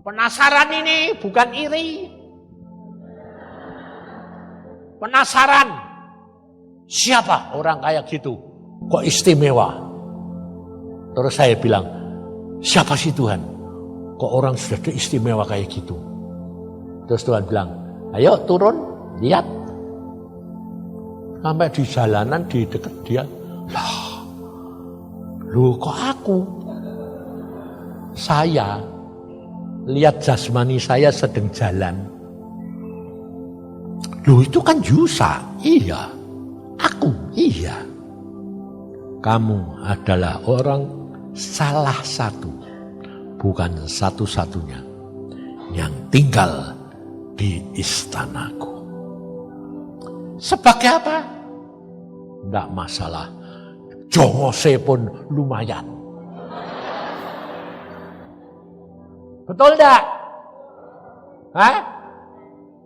penasaran ini, bukan iri. Penasaran. Siapa orang kayak gitu? Kok istimewa? Terus saya bilang, siapa sih Tuhan? Kok orang sudah istimewa kayak gitu? Terus Tuhan bilang, ayo turun, lihat. Sampai di jalanan di dekat dia, lah, loh kok aku? Saya lihat jasmani saya sedang jalan. Loh itu kan Yusa, iya. Aku, iya. Kamu adalah orang salah satu, bukan satu-satunya yang tinggal di istanaku. Sebagai apa? Tidak masalah. Jongose pun lumayan. Betul tidak? Hah?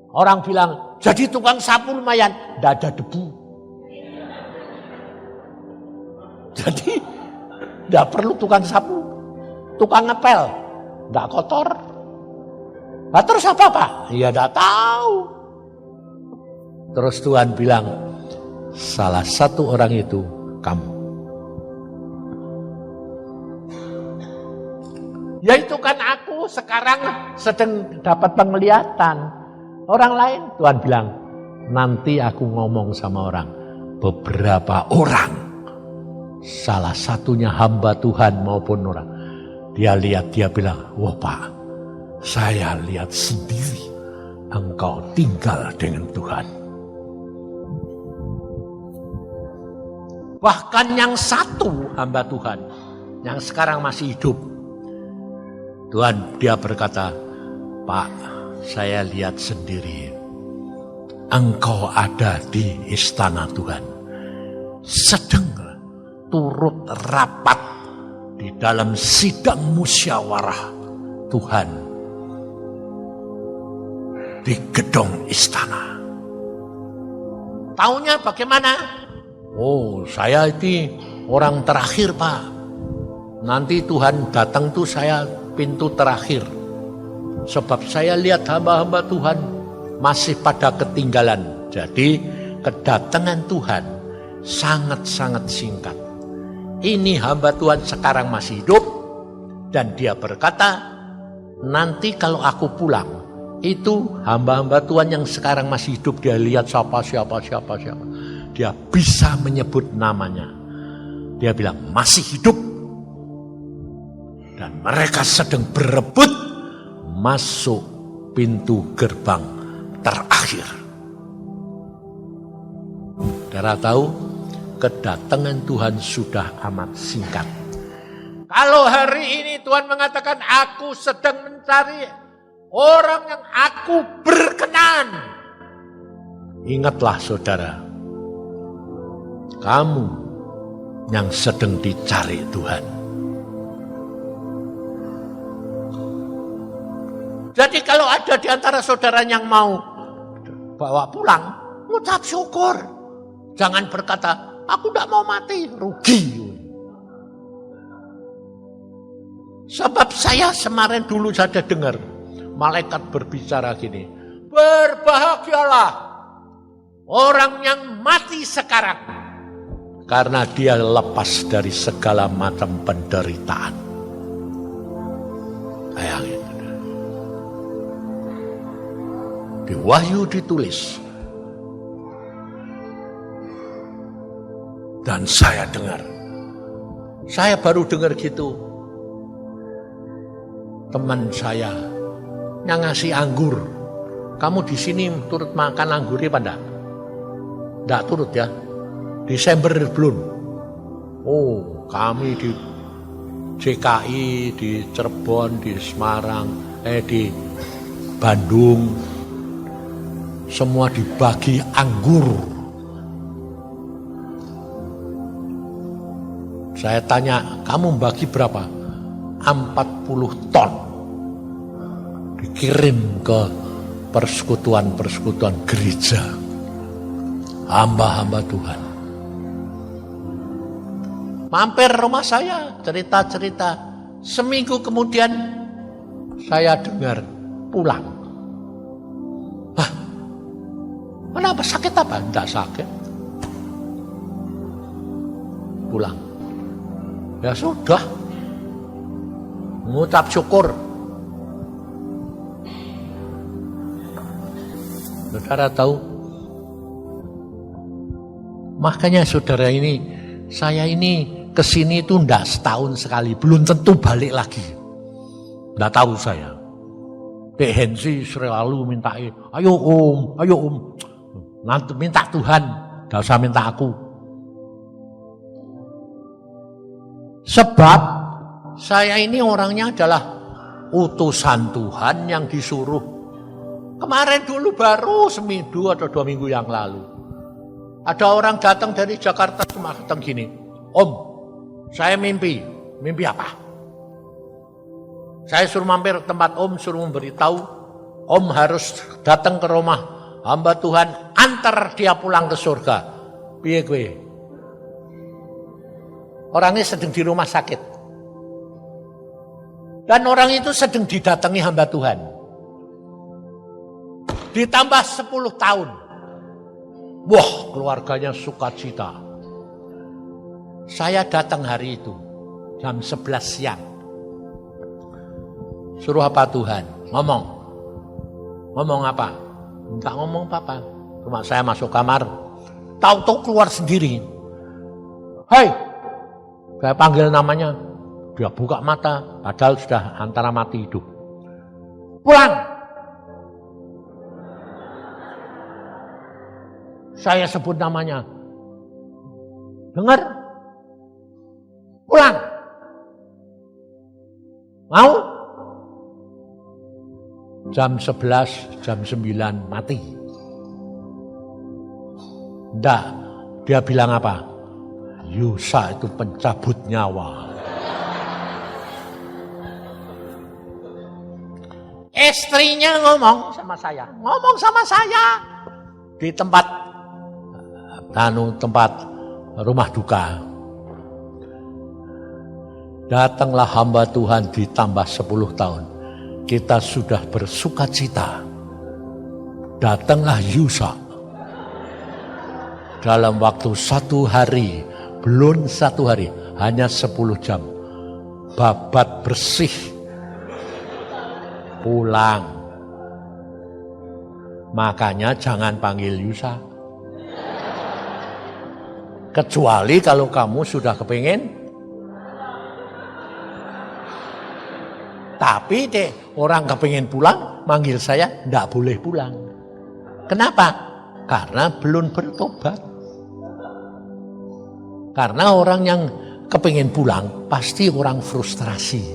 Orang bilang, jadi tukang sapu lumayan. Tidak ada debu. Jadi, tidak perlu tukang sapu. Tukang ngepel. Tidak kotor. Nah, terus apa Pak? Ya tidak tahu. Terus Tuhan bilang, salah satu orang itu kamu. Yaitu kan aku sekarang sedang dapat penglihatan. Orang lain, Tuhan bilang, nanti aku ngomong sama orang. Beberapa orang, salah satunya hamba Tuhan maupun orang. Dia lihat, dia bilang, wah Pak, saya lihat sendiri engkau tinggal dengan Tuhan. Bahkan yang satu hamba Tuhan, yang sekarang masih hidup, Tuhan dia berkata, Pak, saya lihat sendiri, engkau ada di istana Tuhan, sedang turut rapat di dalam sidang musyawarah Tuhan di gedung istana. Taunya bagaimana? Oh, saya itu orang terakhir Pak. Nanti Tuhan datang tuh saya pintu terakhir. Sebab saya lihat hamba-hamba Tuhan masih pada ketinggalan. Jadi kedatangan Tuhan sangat-sangat singkat. Ini hamba Tuhan sekarang masih hidup. Dan dia berkata, nanti kalau aku pulang, itu hamba-hamba Tuhan yang sekarang masih hidup, dia lihat siapa. Dia bisa menyebut namanya. Dia bilang masih hidup. Dan mereka sedang berebut masuk pintu gerbang terakhir. Saudara tahu, kedatangan Tuhan sudah amat singkat. Kalau hari ini Tuhan mengatakan, aku sedang mencari orang yang aku berkenan. Ingatlah saudara, kamu yang sedang dicari Tuhan. Jadi kalau ada di antara saudara yang mau bawa pulang, ngucap syukur. Jangan berkata, aku tidak mau mati, rugi. Sebab saya kemarin dulu saja dengar, malaikat berbicara gini, berbahagialah orang yang mati sekarang, karena dia lepas dari segala macam penderitaan. Bayangin. Di Wahyu ditulis. Dan saya dengar. Saya baru dengar gitu. Teman saya yang ngasih anggur. Kamu di sini turut makan anggurnya apa enggak? Enggak turut ya. Desember belum. Oh, kami di CKI, di Cirebon, di Semarang, di Bandung. Semua dibagi anggur. Saya tanya, kamu bagi berapa? 40 ton. Dikirim ke persekutuan-persekutuan gereja. Hamba-hamba Tuhan. Mampir rumah saya, cerita-cerita. Seminggu kemudian saya dengar pulang. Kenapa sakit apa? Tidak sakit. Pulang. Ya sudah. Mengucap syukur. Saudara tahu? Makanya saudara ini, saya ini kesini itu enggak setahun sekali, belum tentu balik lagi. Enggak tahu saya. Dek Hensi selalu minta, ayo om, nanti minta Tuhan, enggak usah minta aku. Sebab saya ini orangnya adalah utusan Tuhan yang disuruh. Kemarin dulu baru seminggu atau 2 minggu yang lalu. Ada orang datang dari Jakarta datang gini, Om, saya mimpi. Mimpi apa? Saya suruh mampir ke tempat Om, suruh memberitahu, Om harus datang ke rumah hamba Tuhan, antar dia pulang ke surga. Piye kowe? Orangnya sedang di rumah sakit. Dan orang itu sedang didatangi hamba Tuhan. Ditambah 10 tahun. Wah, keluarganya sukacita. Saya datang hari itu, jam 11 siang. Suruh apa Tuhan? Ngomong. Ngomong apa? Enggak ngomong apa-apa. Cuma saya masuk kamar. Tahu-tahu keluar sendiri. Hei! Saya panggil namanya. Dia buka mata, padahal sudah antara mati hidup. Pulang! Saya sebut namanya. Dengar? Pulang! Mau? Jam 11, jam 9 mati. Enggak, dia bilang apa? Yusa itu pencabut nyawa. Istrinya ngomong sama saya di tempat rumah duka. Datanglah hamba Tuhan ditambah 10 tahun. Kita sudah bersukacita. Datanglah Yusa. Dalam waktu 1 hari, belum 1 hari, hanya 10 jam. Babat bersih. Pulang. Makanya jangan panggil Yusa. Kecuali kalau kamu sudah kepingin. Tapi orang kepingin pulang, manggil saya, enggak boleh pulang. Kenapa? Karena belum bertobat. Karena orang yang kepingin pulang, pasti orang frustrasi.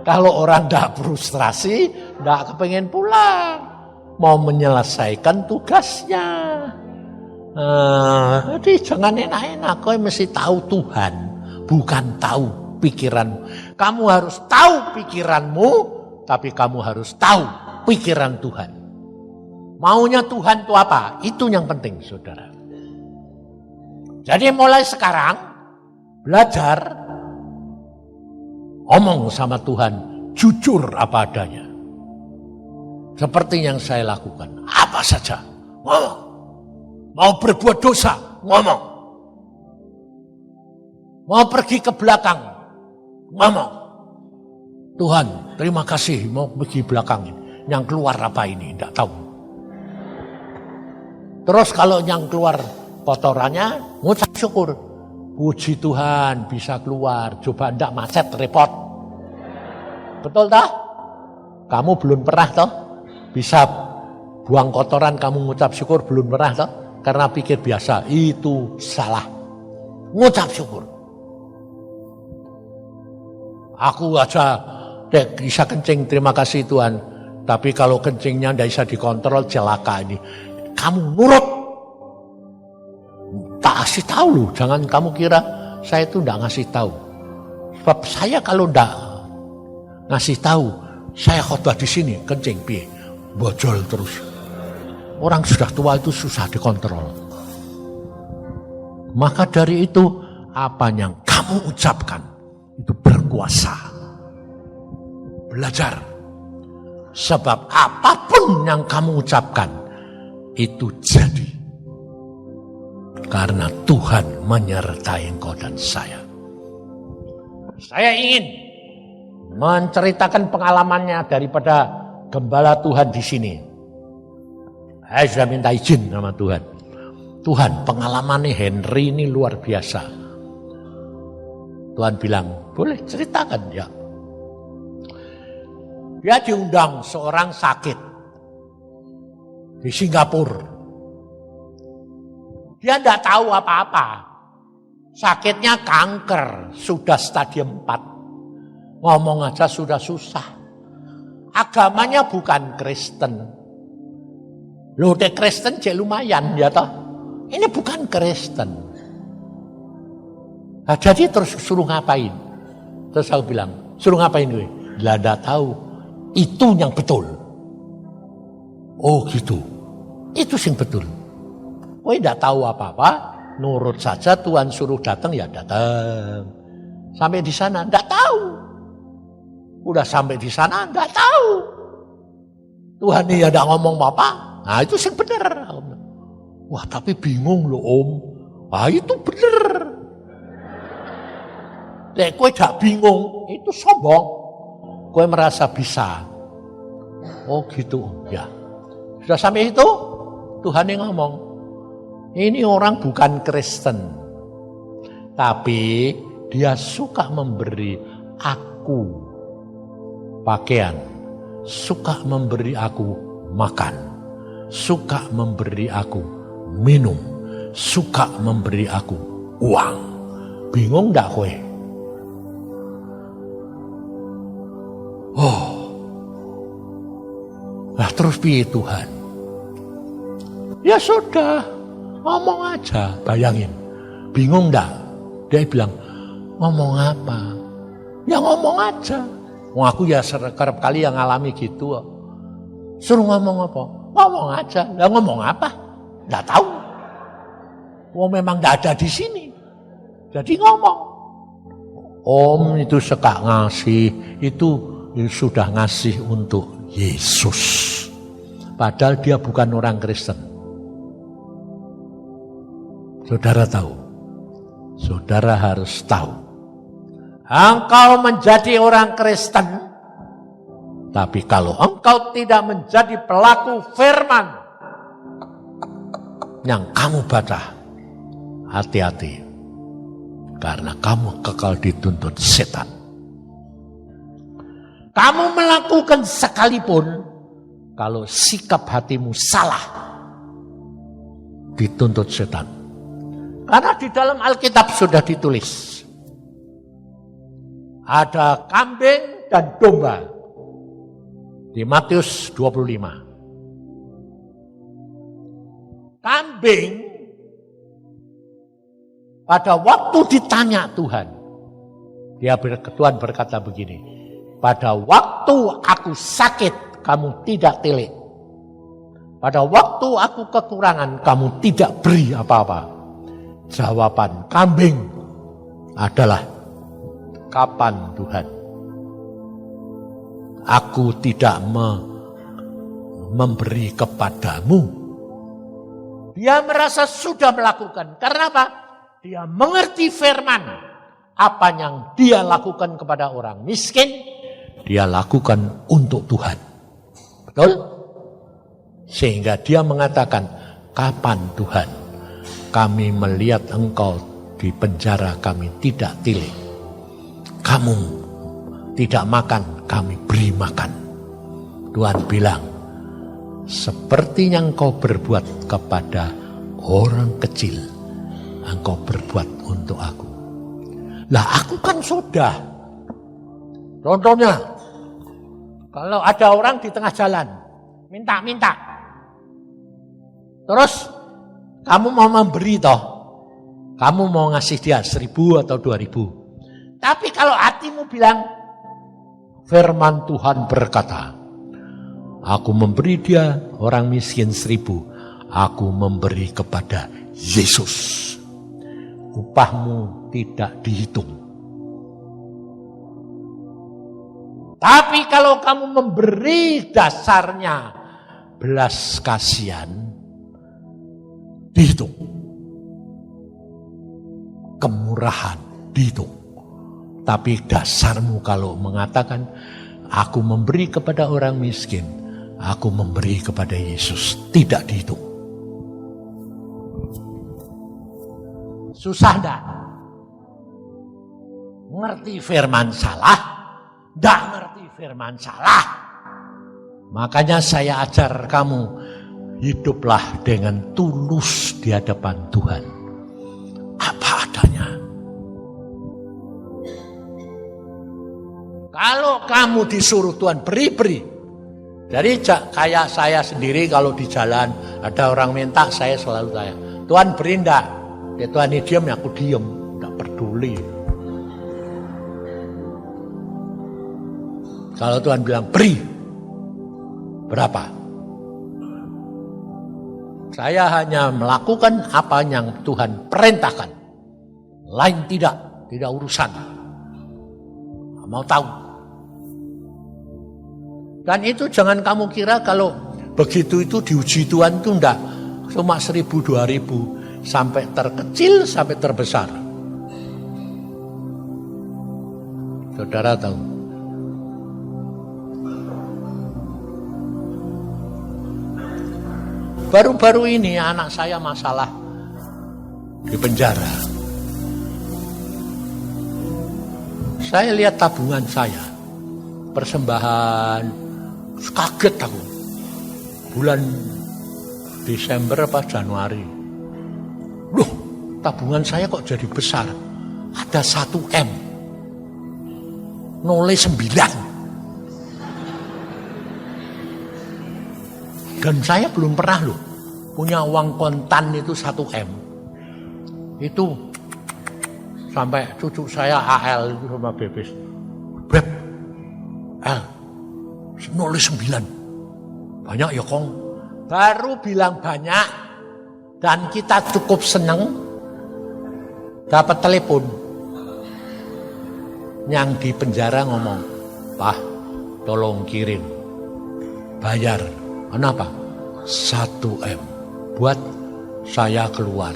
Kalau orang enggak frustrasi, enggak kepingin pulang. Mau menyelesaikan tugasnya. Jadi jangan enak-enak, kau mesti tahu Tuhan, bukan tahu pikiranmu. Kamu harus tahu pikiranmu, tapi kamu harus tahu pikiran Tuhan. Maunya Tuhan itu apa? Itu yang penting, saudara. Jadi mulai sekarang, belajar omong sama Tuhan, jujur apa adanya. Seperti yang saya lakukan, apa saja, ngomong. Mau berbuat dosa, ngomong. Mau pergi ke belakang, ngomong. Tuhan, terima kasih mau pergi belakang ini. Yang keluar apa ini, tidak tahu. Terus kalau yang keluar kotorannya, ngucap syukur. Puji Tuhan bisa keluar, coba tidak macet, repot. Betul tak? Kamu belum pernah toh? Bisa buang kotoran kamu ngucap syukur belum pernah toh? Karena pikir biasa, itu salah. Ngucap syukur. Aku aja bisa kencing, terima kasih Tuhan. Tapi kalau kencingnya tidak bisa dikontrol, celaka ini. Kamu nurut. Tak kasih tahu loh, jangan kamu kira saya itu tidak ngasih tahu. Sebab saya kalau tidak ngasih tahu, saya khotbah di sini kencing piye, bojol terus. Orang sudah tua itu susah dikontrol. Maka dari itu apa yang kamu ucapkan itu berkuasa. Belajar. Sebab apapun yang kamu ucapkan, itu jadi. Karena Tuhan menyertai engkau dan saya. Saya ingin menceritakan pengalamannya daripada gembala Tuhan di sini. Saya sudah minta izin sama Tuhan. Tuhan, pengalamannya Henry ini luar biasa. Tuhan bilang, boleh ceritakan ya. Dia diundang seorang sakit di Singapura. Dia tidak tahu apa-apa. Sakitnya kanker, sudah stadium 4. Ngomong aja sudah susah. Agamanya bukan Kristen. Loh, dek Kristen jadi lumayan ya toh. Ini bukan Kristen. Nah, jadi terus suruh ngapain? Terus aku bilang, suruh ngapain gue? Lah enggak tahu. Itu yang betul. Oh gitu. Itu sing betul. Kowe enggak tahu apa-apa, nurut saja Tuhan suruh datang ya datang. Sampai di sana enggak tahu. Udah sampai di sana enggak tahu. Tuhan ya enggak ngomong apa-apa. Nah itu sing bener. Wah tapi bingung loh Om. Wah itu bener. Lek kowe gak bingung, itu sombong. Kowe merasa bisa. Oh gitu, ya. Sudah sampai itu, Tuhan yang ngomong. Ini orang bukan Kristen. Tapi dia suka memberi aku pakaian. Suka memberi aku makan. Suka memberi aku minum. Suka memberi aku uang. Bingung gak kowe? Oh, nah terus piye Tuhan? Ya sudah, ngomong aja, bayangin. Bingung enggak? Dia bilang, ngomong apa? Ya ngomong aja. Wah aku ya kerap kali yang ngalami gitu. Suruh ngomong apa? Ngomong aja. Lah ngomong apa? Enggak tahu. Wah memang enggak ada di sini. Jadi ngomong. Om itu suka ngasih, itu sudah ngasih untuk Yesus. Padahal dia bukan orang Kristen. Saudara tahu. Saudara harus tahu. Engkau menjadi orang Kristen. Tapi kalau engkau tidak menjadi pelaku firman yang kamu baca, hati-hati. Karena kamu kekal dituntut setan. Kamu melakukan sekalipun, kalau sikap hatimu salah, dituntut setan. Karena di dalam Alkitab sudah ditulis. Ada kambing dan domba. Di Matius 25. Kambing, pada waktu ditanya Tuhan, Tuhan berkata begini, pada waktu aku sakit, kamu tidak tilik. Pada waktu aku kekurangan, kamu tidak beri apa-apa. Jawaban kambing adalah, kapan Tuhan? Aku tidak memberi kepadamu. Dia merasa sudah melakukan. Karena apa? Dia mengerti firman. Apa yang dia lakukan kepada orang miskin, dia lakukan untuk Tuhan. Betul? Sehingga dia mengatakan, kapan Tuhan kami melihat engkau di penjara, kami tidak tilik. Kamu tidak makan, kami beri makan. Tuhan bilang, seperti yang kau berbuat kepada orang kecil, engkau berbuat untuk aku. Lah aku kan sudah. Contohnya, kalau ada orang di tengah jalan, minta. Terus, kamu mau memberi toh. Kamu mau ngasih dia 1.000 atau 2.000. Tapi kalau hatimu bilang, firman Tuhan berkata, aku memberi dia orang miskin 1.000. Aku memberi kepada Yesus. Upahmu tidak dihitung. Tapi kalau kamu memberi dasarnya belas kasihan, dihitung. Kemurahan, dihitung. Tapi dasarmu kalau mengatakan, aku memberi kepada orang miskin, aku memberi kepada Yesus, tidak dihitung. Susah enggak? Ngerti firman salah? Enggak ngerti firman salah. Makanya saya ajar kamu, hiduplah dengan tulus di hadapan Tuhan. Apa adanya. Kalau kamu disuruh Tuhan beri. Jadi kayak saya sendiri kalau di jalan ada orang minta, saya selalu tanya, Tuhan beri enggak? Ya Tuhan ini diam, ya aku diam, enggak peduli. Kalau Tuhan bilang beri, berapa? Saya hanya melakukan apa yang Tuhan perintahkan. Lain tidak urusan. Mau tahu. Dan itu jangan kamu kira kalau begitu itu diuji Tuhan itu enggak. Cuma 1.000, 2.000. Sampai terkecil, sampai terbesar. Saudara tahu. Baru-baru ini anak saya masalah di penjara. Saya lihat tabungan saya, persembahan, kaget aku. Bulan Desember apa Januari. Loh, tabungan saya kok jadi besar. Ada 1 M. Nolnya 9. Dan saya belum pernah loh punya uang kontan itu 1 M. Itu sampai cucu saya AL itu sama Bebes. Beb, L, 09. Banyak ya Kong. Baru bilang banyak dan kita cukup seneng dapat telepon. Yang di penjara ngomong, Pak, tolong kirim. Bayar. Kenapa? 1 M buat saya keluar.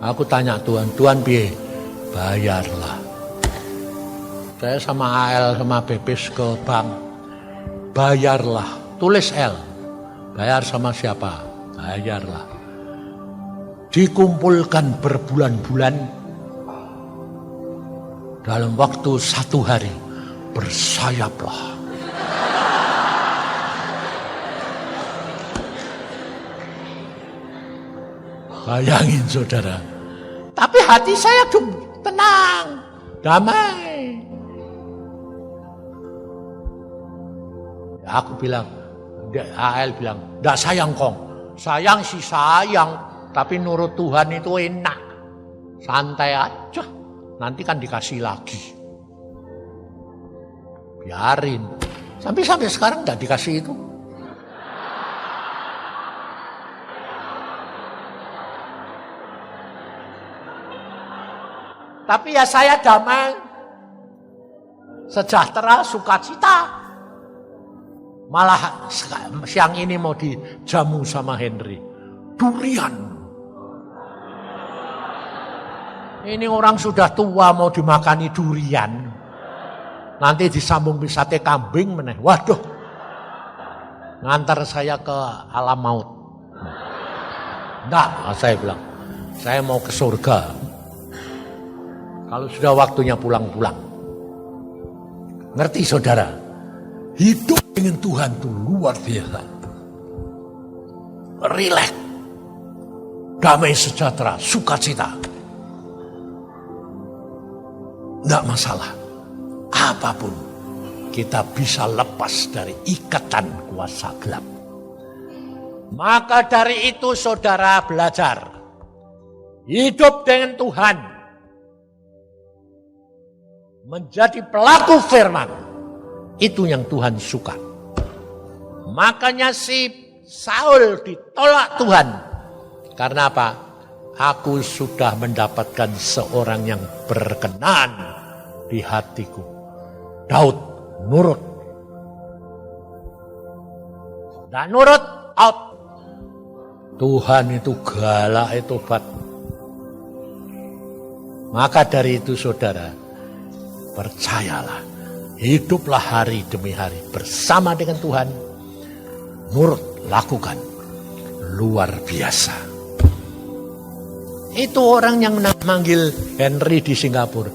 Aku tanya Tuhan piye? Bayarlah. Saya sama AL sama Bebes ke bank. Bayarlah. Tulis L. Bayar sama siapa? Bayarlah. Dikumpulkan berbulan-bulan. Dalam waktu 1 hari bersayaplah. Bayangin saudara. Tapi hati saya tenang, damai. Aku bilang, AL bilang, enggak sayang Kong. Sayang sih sayang, tapi nurut Tuhan itu enak. Santai aja. Nanti kan dikasih lagi. Biarin. Sampai sekarang enggak dikasih itu. Tapi ya saya damai. Sejahtera, sukacita. Malah siang ini mau dijamu sama Henry. Durian. Ini orang sudah tua mau dimakani durian. Nanti disambung sate kambing meneh. Waduh. Ngantar saya ke alam maut. Enggak, saya bilang. Saya mau ke surga. Kalau sudah waktunya pulang-pulang. Ngerti saudara? Hidup dengan Tuhan itu luar biasa. Rileks. Damai sejahtera, sukacita. Tidak masalah, apapun kita bisa lepas dari ikatan kuasa gelap. Maka dari itu saudara belajar hidup dengan Tuhan, menjadi pelaku firman, itu yang Tuhan suka. Makanya si Saul ditolak Tuhan, karena apa? Aku sudah mendapatkan seorang yang berkenan di hatiku. Daud nurut. Dan nurut, out. Tuhan itu galak, itu tobat. Maka dari itu saudara, percayalah, hiduplah hari demi hari bersama dengan Tuhan. Nurut, lakukan. Luar biasa. Itu orang yang manggil Henry di Singapura.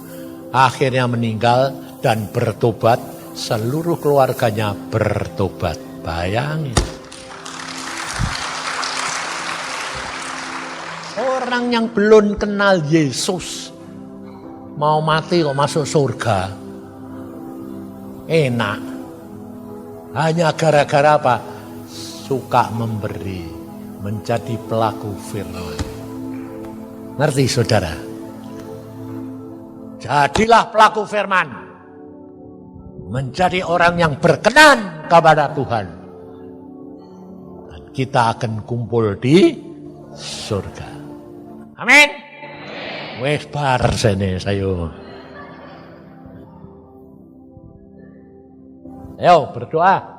Akhirnya meninggal dan bertobat. Seluruh keluarganya bertobat. Bayangin. Orang yang belum kenal Yesus mau mati kok masuk surga. Enak. Hanya gara-gara apa? Suka memberi, menjadi pelaku firman. Ngerti saudara? Jadilah pelaku firman. Menjadi orang yang berkenan kepada Tuhan. Dan kita akan kumpul di surga. Amin. Wes bar sene sayo. Ayo berdoa.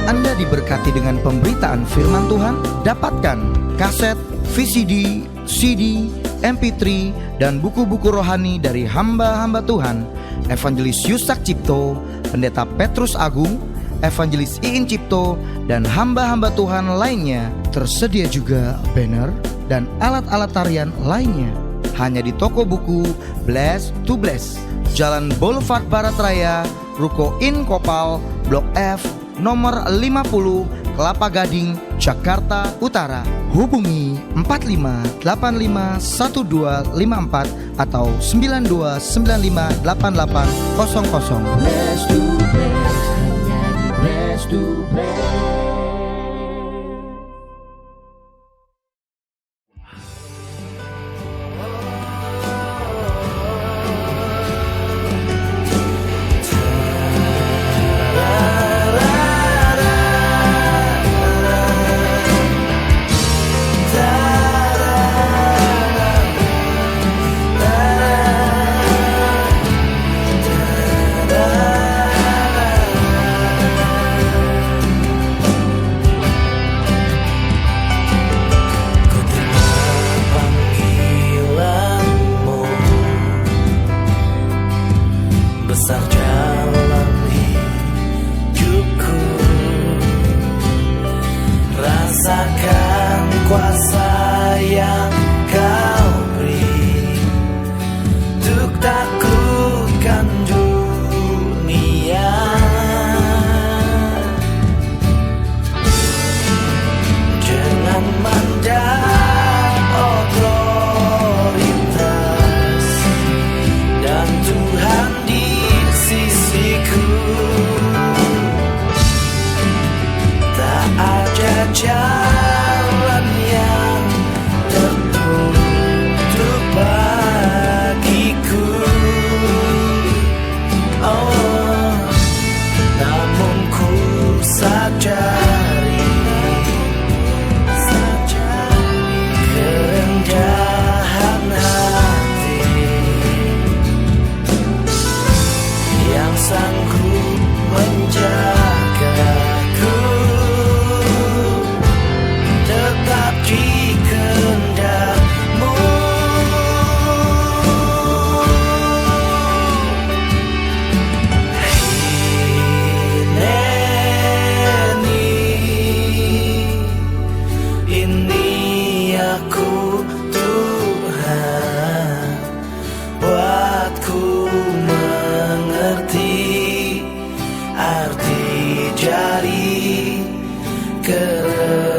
Anda diberkati dengan pemberitaan firman Tuhan. Dapatkan kaset, VCD, CD, MP3, dan buku-buku rohani dari hamba-hamba Tuhan Evangelis Yusak Cipto, Pendeta Petrus Agung, Evangelis Iin Cipto, dan hamba-hamba Tuhan lainnya. Tersedia juga banner dan alat-alat tarian lainnya. Hanya di toko buku Bless to Bless, Jalan Boulevard Barat Raya, Ruko In Kopal, Blok F, nomor 50, Kelapa Gading, Jakarta Utara. Hubungi 45851254 atau 92958800. Bless to Bless. Bless to bless.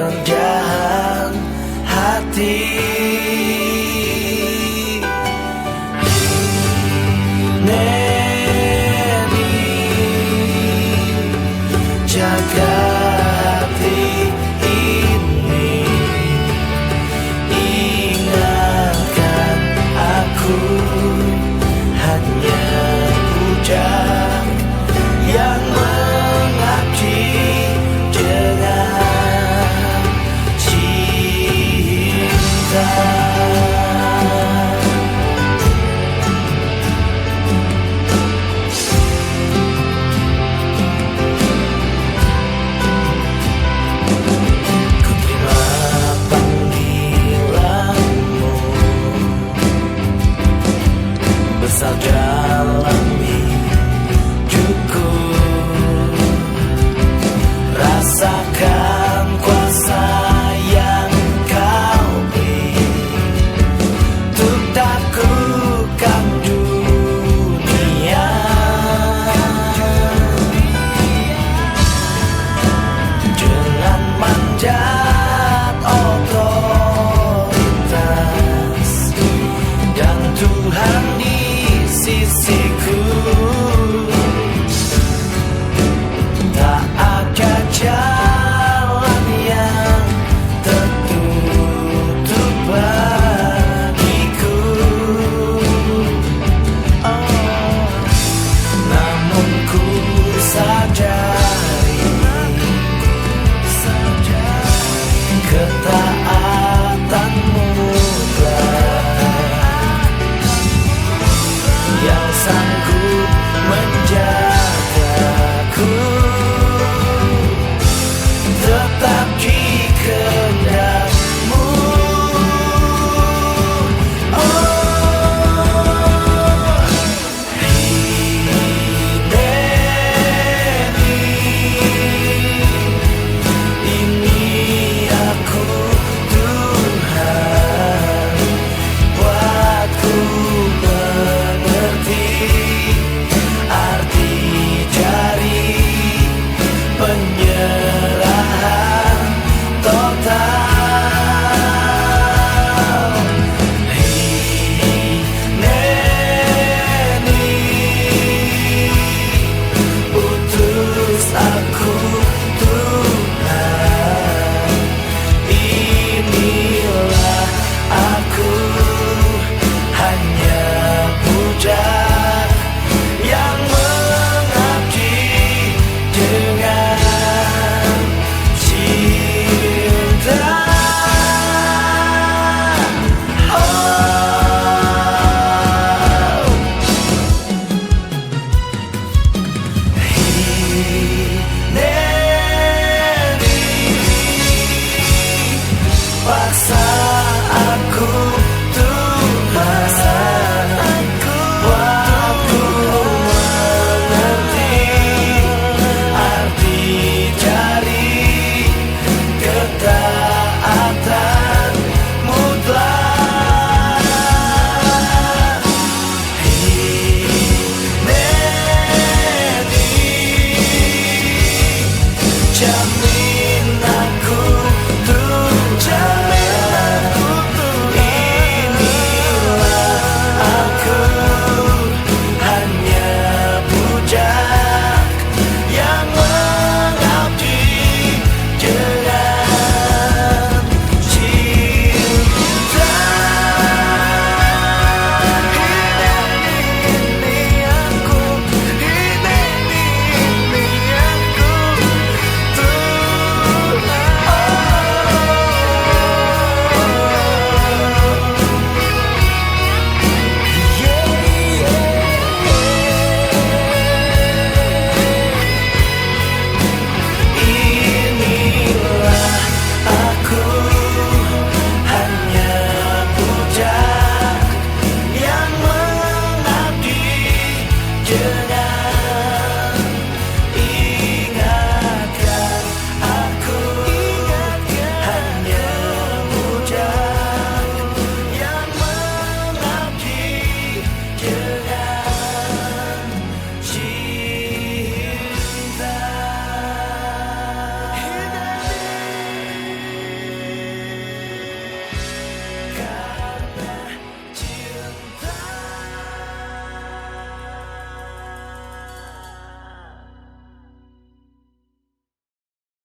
Kerendahan hati.